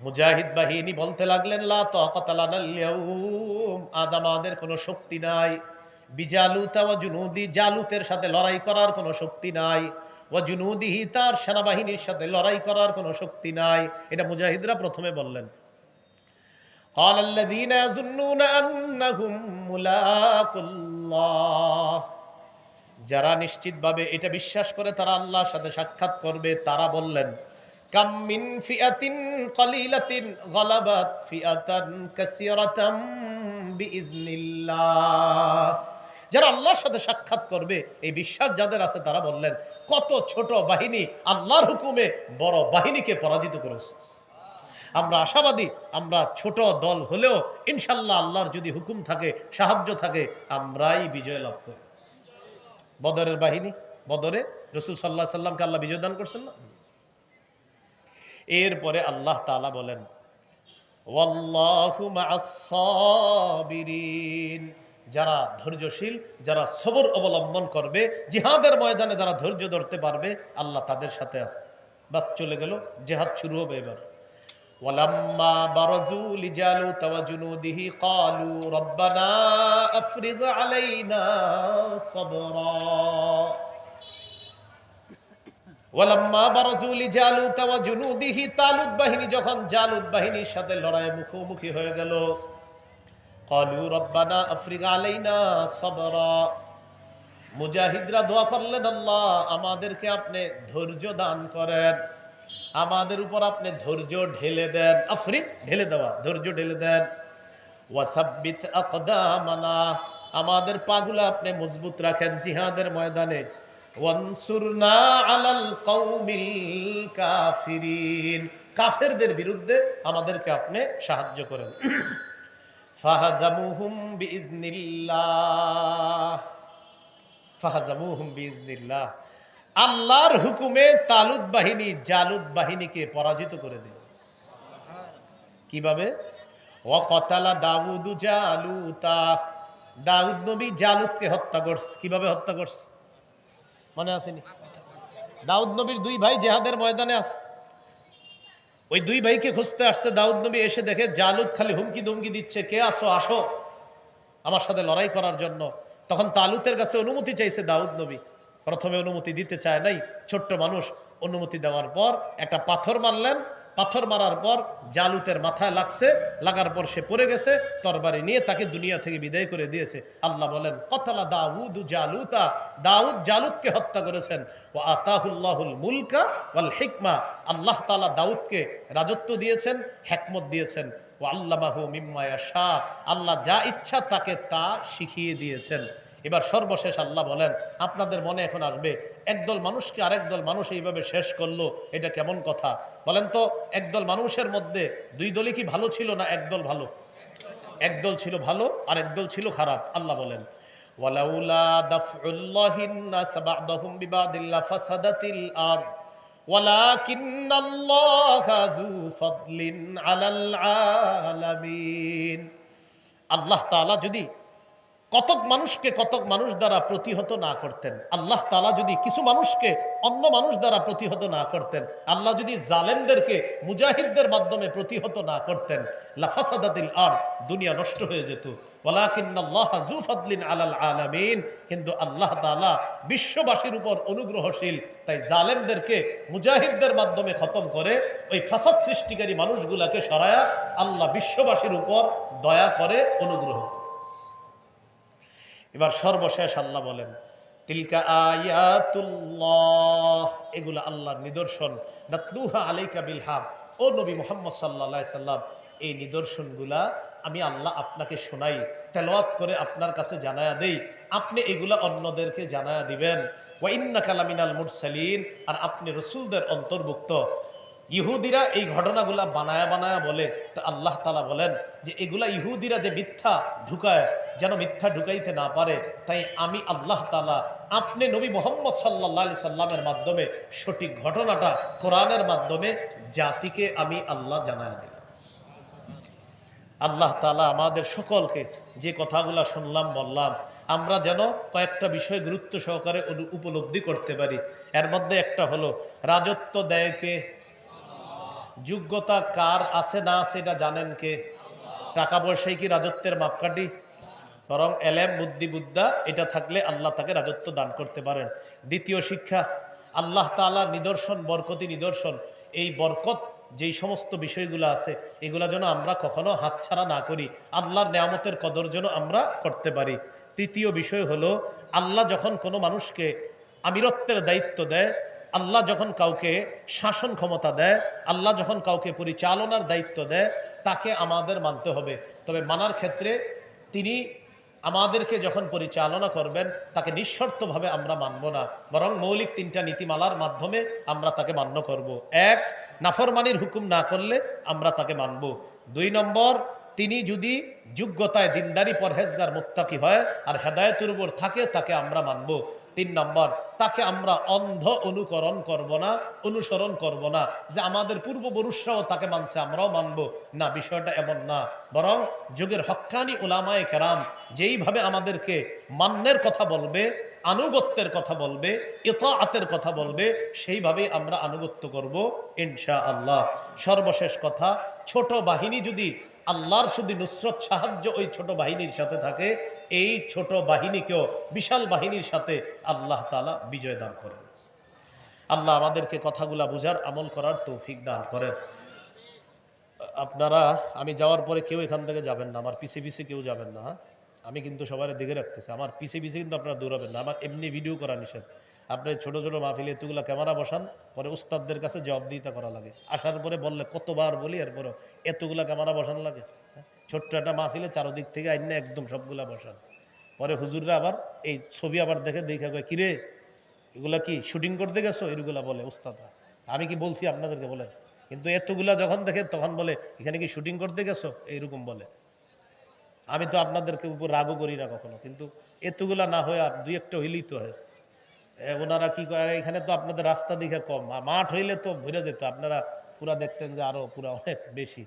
মুজাহিদ বাহিনী বলতে লাগলেন, লা তাকাতা লানাল ইয়াওম, আজ আমাদের কোনো শক্তি নাই, বিজালুতা ওয়া জুনুদি, জালুতের সাথে লড়াই করার কোনো শক্তি নাই, ওয়া জুনুদিহি, তার সেনাবাহিনীর সাথে লড়াই করার কোনো শক্তি নাই। এটা মুজাহিদরা প্রথমে বললেন। قال الذين يظنون أنهم ملاقو الله, যারা নিশ্চিতভাবে এটা বিশ্বাস করে তারা আল্লাহর সাথে সাক্ষাৎ করবে, তারা বললেন কাম মিন ফিআতিন কলিলাতিন গালাবাত ফিআতান কাসীরাতাম বিইজনিল্লাহ। যারা আল্লাহর সাথে সাক্ষাৎ করবে এই বিশ্বাস যাদের আছে তারা বললেন কত ছোট বাহিনী আল্লাহর হুকুমে বড় বাহিনীকে পরাজিত করেছে। আমরা আশাবাদী, আমরা ছোট দল হলেও ইনশাল্লাহ আল্লাহর যদি হুকুম থাকে, সাহায্য থাকে, আমরাই বিজয় লাভ করি। বদরের বাহিনী, বদরে রাসূল সাল্লাল্লাহু আলাইহি সাল্লামকে আল্লাহ বিজয় দান করছেন না? এরপরে আল্লাহ তাআলা বলেন ওয়াল্লাহু মা'আস সাবিরিন, যারা ধৈর্যশীল, যারা সবর অবলম্বন করবে, জিহাদের ময়দানে যারা ধৈর্য ধরতে পারবে, আল্লাহ তাদের সাথে আছে। বাস চলে গেল, জিহাদ শুরু হবে এবার। ওয়ালাম্মা বারাজু লিজালুত ওয়া জুনুদিহি ক্বালু রব্বানা আফরিগ আলাইনা সাবরা। ওয়ালাম্মা বারাজু লিজালুত ওয়া জুনুদিহি, তালুত বাহিনী যখন জালুত বাহিনীর সাথে লড়াইয়ে মুখোমুখি হয়ে গেল, ক্বালু রব্বানা আফরিগ আলাইনা সাবরা, মুজাহিদরা দোয়া করলেন আল্লাহ আমাদেরকে আপনি ধৈর্য দান করেন, আমাদের উপর আপনি ধৈর্য ঢেলে দেন। আফরিক ঢেলে দেওয়া, ধৈর্য ঢেলে দেন। ওয়াসাব্বিত আকদামানা, আমাদের পাগুলা আপনি মজবুত রাখেন জিহাদের ময়দানে। ওয়ানসুরনা আলাল কওমিল কাফিরিন, কাফেরদের বিরুদ্ধে আমাদেরকে আপনি সাহায্য করেন। ফাহাজামুহুম বিইজনিল্লাহ, ফাহাজামুহুম বিইজনিল্লাহ, আল্লাহর হুকুমে তালুত বাহিনী জালুত বাহিনীকে পরাজিত করে দিল। কিভাবে? ওয়াকাতালা দাউদু জালুতা, দাউদ নবী জালুতকে হত্যা করছে। কিভাবে হত্যা করছে মনে আসেনি? দাউদ নবীর দুই ভাই জিহাদের ময়দানে আছে, ওই দুই ভাইকে খুঁজতে আসছে। দাউদ নবী এসে দেখে জালুত খালি হুমকি ধুমকি দিচ্ছে, কে আসো আসো আমার সাথে লড়াই করার জন্য। তখন তালুতের কাছে অনুমতি চাইছে দাউদ নবী, প্রথমে অনুমতি দিতে চায় নাই, ছোট্ট মানুষ। অনুমতি দেওয়ার পর একটা পাথর মারলেন, পাথর মারার পর জালুতের মাথায় লাগছে, লাগার পর সে পড়ে গেছে, তরবারি নিয়ে তাকে দুনিয়া থেকে বিদায় করে দিয়েছে। আল্লাহ বলেন কতালা দাউদ জালুতা, দাউদ জালুতকে হত্যা করেছেন। ওয়া আতাহুল্লাহুল মুলকা ওয়াল হিকমা, আল্লাহ তাআলা দাউদকে রাজত্ব দিয়েছেন, হিকমত দিয়েছেন। ওয়া আল্লামাহু মিম্মা ইয়াশা, আল্লাহ যা ইচ্ছা তাকে তা শিখিয়ে দিয়েছেন। এবার সর্বশেষ আল্লাহ বলেন আপনাদের মনে এখন আসবে একদল মানুষকে আরেকদল মানুষ এইভাবে শেষ করলো, এটা কেমন কথা বলেন তো? একদল মানুষের মধ্যে দুই দলই কি ভালো ছিল না একদল ভালো? একদল ছিল ভালো আর একদল ছিল খারাপ। আল্লাহ বলেন ওয়ালাউলা দাফউল্লাহিন নাস বা'দাহুম বিবাদিল ফাসাদাতিল আরদ ওয়ালাকিন্নাল্লাহা যু ফাদলিন আলাল আলামিন। আল্লাহ তাআলা যদি কতক মানুষকে কতক মানুষ দ্বারা প্রতিহত না করতেন, আল্লাহ তাআলা যদি কিছু মানুষকে অন্য মানুষ দ্বারা প্রতিহত না করতেন, আল্লাহ যদি জালেমদেরকে মুজাহিদদের মাধ্যমে প্রতিহত না করতেন, লাফাসাদাতিল আরদ, দুনিয়া নষ্ট হয়ে যেত। ওয়ালাকিন্নাল্লাহা যু ফাদলিন আলাল আলামিন, কিন্তু আল্লাহ তাআলা বিশ্ববাসীর উপর অনুগ্রহশীল, তাই জালেমদেরকে মুজাহিদদের মাধ্যমে খতম করে ওই ফাসাদ সৃষ্টিকারী মানুষগুলাকে সরায়া আল্লাহ বিশ্ববাসীর উপর দয়া করে অনুগ্রহ। এবার সর্বশেষ আল্লাহ বলেন তিলকা আয়াতুল্লাহ, এগুলা আল্লাহর নিদর্শন। নাতলুহা আলাইকা বিল হক, ও নবী মুহাম্মদ সাল্লাল্লাহু আলাইহি সাল্লাম, এই নিদর্শনগুলা আমি আল্লাহ আপনাকে শোনাই, তেলাওয়াত করে আপনার কাছে জানায়া দেই, আপনি এগুলা অন্যদেরকে জানায়া দিবেন। ওয়া ইন্নাকা লামিনাল মুরসালিন, আর আপনি রাসূলদের অন্তর্ভুক্ত। ইহুদিরা এই ঘটনাগুলা বানায়া বানায়া বলে, তো আল্লাহ তাআলা বলেন যে এগুলা ইহুদিরা যে মিথ্যা ঢুকায়, যেন মিথ্যা ঢুকাইতে না পারে, তাই আমি আল্লাহ তাআলা আপনি নবী মুহাম্মদ সাল্লাল্লাহু আলাইহি সাল্লামের মাধ্যমে সঠিক ঘটনাটা কোরআনের মাধ্যমে জাতিকে আমি আল্লাহ জানায়া দিলাম। আল্লাহ তাআলা আমাদের সকলকে যে কথাগুলা শুনলাম বললাম, আমরা যেন কয়েকটা বিষয় গুরুত্ব সহকারে উপলব্ধি করতে পারি। এর মধ্যে একটা হলো রাজত্ব দেয় কে? যোগ্যতা কার আছে না আছে এটা জানেন কে? টাকা পয়সায় কি রাজত্বের মাপকাঠি? বরং এলেম বুদ্ধি বুদ্ধা এটা থাকলে আল্লাহ তাকে রাজত্ব দান করতে পারেন। দ্বিতীয় শিক্ষা, আল্লাহ তাআলার নিদর্শন, বরকতি নিদর্শন, এই বরকত যেই সমস্ত বিষয়গুলো আছে এগুলা যেন আমরা কখনো হাতছাড়া না করি, আল্লাহর নেয়ামতের কদর যেন আমরা করতে পারি। তৃতীয় বিষয় হলো, আল্লাহ যখন কোনো মানুষকে আমিরত্বের দায়িত্ব দেয়, আল্লাহ যখন কাউকে শাসন ক্ষমতা দেয়, আল্লাহ যখন কাউকে পরিচালনার দায়িত্ব দেয়, তাকে আমাদের মানতে হবে। তবে মানার ক্ষেত্রে তিনি আমাদেরকে যখন পরিচালনা করবেন তাকে নিঃশর্তভাবে আমরা মানব না, বরং মৌলিক তিনটা নীতিমালার মাধ্যমে আমরা তাকে মান্য করব। এক, নাফরমানির হুকুম না করলে আমরা তাকে মানব। 2 নম্বর, তিনি যদি যোগ্যতায় দিনদারি পরহেজগার মুত্তাকি হয় আর হেদায়েতের উপর থাকে, তাকে আমরা মানব। 3 নম্বর, তাকে আমরা অন্ধ অনুকরণ করব না, অনুসরণ করব না, যে আমাদের পূর্বপুরুষরাও তাকে মানছে আমরাও মানব না, বিষয়টা এমন না। বরং যুগের হক্কানি উলামায়ে কেরাম যেইভাবে আমাদেরকে মান্যের কথা বলবে, আনুগত্যের কথা বলবে, ইতাআতের কথা বলবে, সেইভাবে আমরা আনুগত্য করব ইনশাআল্লাহ। সর্বশেষ কথা, ছোট বাহিনী যদি আল্লাহর শুধু নুসরত সাহায্য ওই ছোট বাহিনীর সাথে থাকে, এই ছোট বাহিনীকেও বিশাল বাহিনীর সাথে আল্লাহ তাআলা বিজয় দান করেন। আল্লাহ আমাদেরকে কথাগুলা বুঝার, আমল করার তৌফিক দান করেন। আপনারা, আমি যাওয়ার পরে কেউ এখান থেকে যাবেন না, আমার পিছে পিছে কেউ যাবেন না। আমি কিন্তু সবাই দিকে রাখতেছি, আমার পিছে পিছে কিন্তু আপনারা দৌড়াবেন না, আমার এমনি ভিডিও করা নিষেধ। আপনি ছোট ছোট মাহফিলে এতগুলা ক্যামেরা বসান, পরে উস্তাদদের কাছে জবাবদিহিতা করা লাগে। আসার পরে বললে কতবার বলি, এরপরে এতগুলা ক্যামেরা বসান লাগে। ছোট্ট একটা মাহফিলে চারদিক থেকে আইনে একদম সবগুলা বসান, পরে হুজুররা আবার এই ছবি আবার দেখে কয়, কিরে এগুলা কি শুটিং করতে গেছো, এগুলা বলে উস্তাদরা। আমি কি বলছি আপনাদেরকে বলেন? কিন্তু এতগুলা যখন দেখে তখন বলে এখানে কি শুটিং করতে গেছো, এইরকম বলে। আমি তো আপনাদেরকে উপর রাগও করি না কখনো, কিন্তু এতগুলা না হয়ে আর 2-1টা হইলেই তো হয়। ওনারা কি করে, এখানে তো আপনাদের রাস্তা দিকে কম, মাঠ হইলে তো ভরে যেত, আপনারা পুরা দেখতেন যে আরো পুরা অনেক বেশি।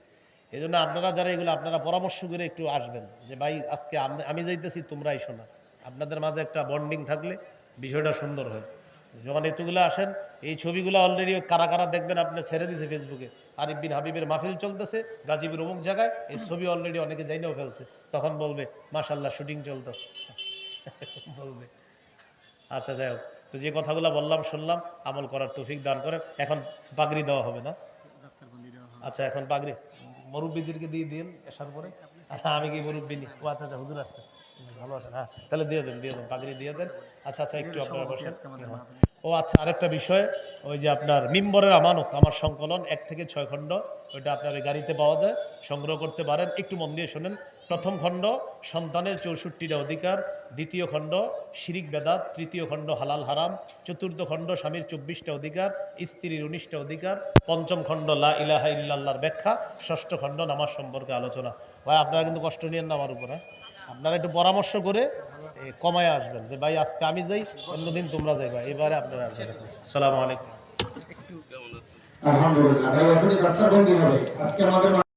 এই জন্য আপনারা যারা এগুলো, আপনারা পরামর্শ করে একটু আসবেন যে ভাই আজকে আমি যাইতেছি, তোমরা আইসো না। আপনাদের মাঝে একটা বন্ডিং থাকলে বিষয়টা সুন্দর হয়। যখন এতগুলো আসেন, এই ছবিগুলো অলরেডি কারা কারা দেখবেন আপনি ছেড়ে দিয়েছে ফেসবুকে, আরিফ বিন হাবিবের মাহফিল চলতেছে গাজীপুর অমুক জায়গায়, এই ছবি অলরেডি অনেকে যাইনেও ফেলছে, তখন বলবে মাশাআল্লাহ শুটিং চলতেছে বলবে। আচ্ছা যাই হোক, তো যে কথাগুলো বললাম শুনলাম, আমল করার তৌফিক দান করেন। এখন পাগড়ি দেওয়া হবে না? আচ্ছা, এখন পাগড়ি মুরব্বীদেরকে দিয়ে দিন আসার পরে। আমি কি মুরব্বী নি? ও আচ্ছা, হুজুর আসছে, ভালো আছেন? হ্যাঁ, তাহলে দিয়ে দেন পাগড়ি দিয়ে দেন। আচ্ছা, একটু আপনারা বসেন। ও আচ্ছা, আরেকটা বিষয়, ওই যে আপনার মিম্বরের আমানত, আমার সংকলন 1 থেকে 6 খণ্ড, ওইটা আপনার এই গাড়িতে পাওয়া যায়, সংগ্রহ করতে পারেন। একটু মন দিয়ে শোনেন। প্রথম খণ্ড সন্তানের 64টা অধিকার, দ্বিতীয় খণ্ড শিরিক বেদাত, তৃতীয় খণ্ড হালাল হারাম, চতুর্থ খণ্ড স্বামীর 24টা অধিকার, স্ত্রীর 19টা অধিকার, পঞ্চম খণ্ড লা ইলাহা ইল্লাল্লাহর ব্যাখ্যা, ষষ্ঠ খণ্ড নামাজ সম্পর্কে আলোচনা। ভাই আপনারা কিন্তু কষ্ট নিয়েন না আমার উপরে, আপনারা একটু পরামর্শ করে কমায় আসবেন যে ভাই আজকে আমি যাই, অন্যদিন তোমরা যাইবা, এবারে আপনারা আসবেন। আসসালামু আলাইকুম। আলহামদুলিল্লাহ ভাই, আপনি রাস্তা বন্ধ হবে আজকে আমাদের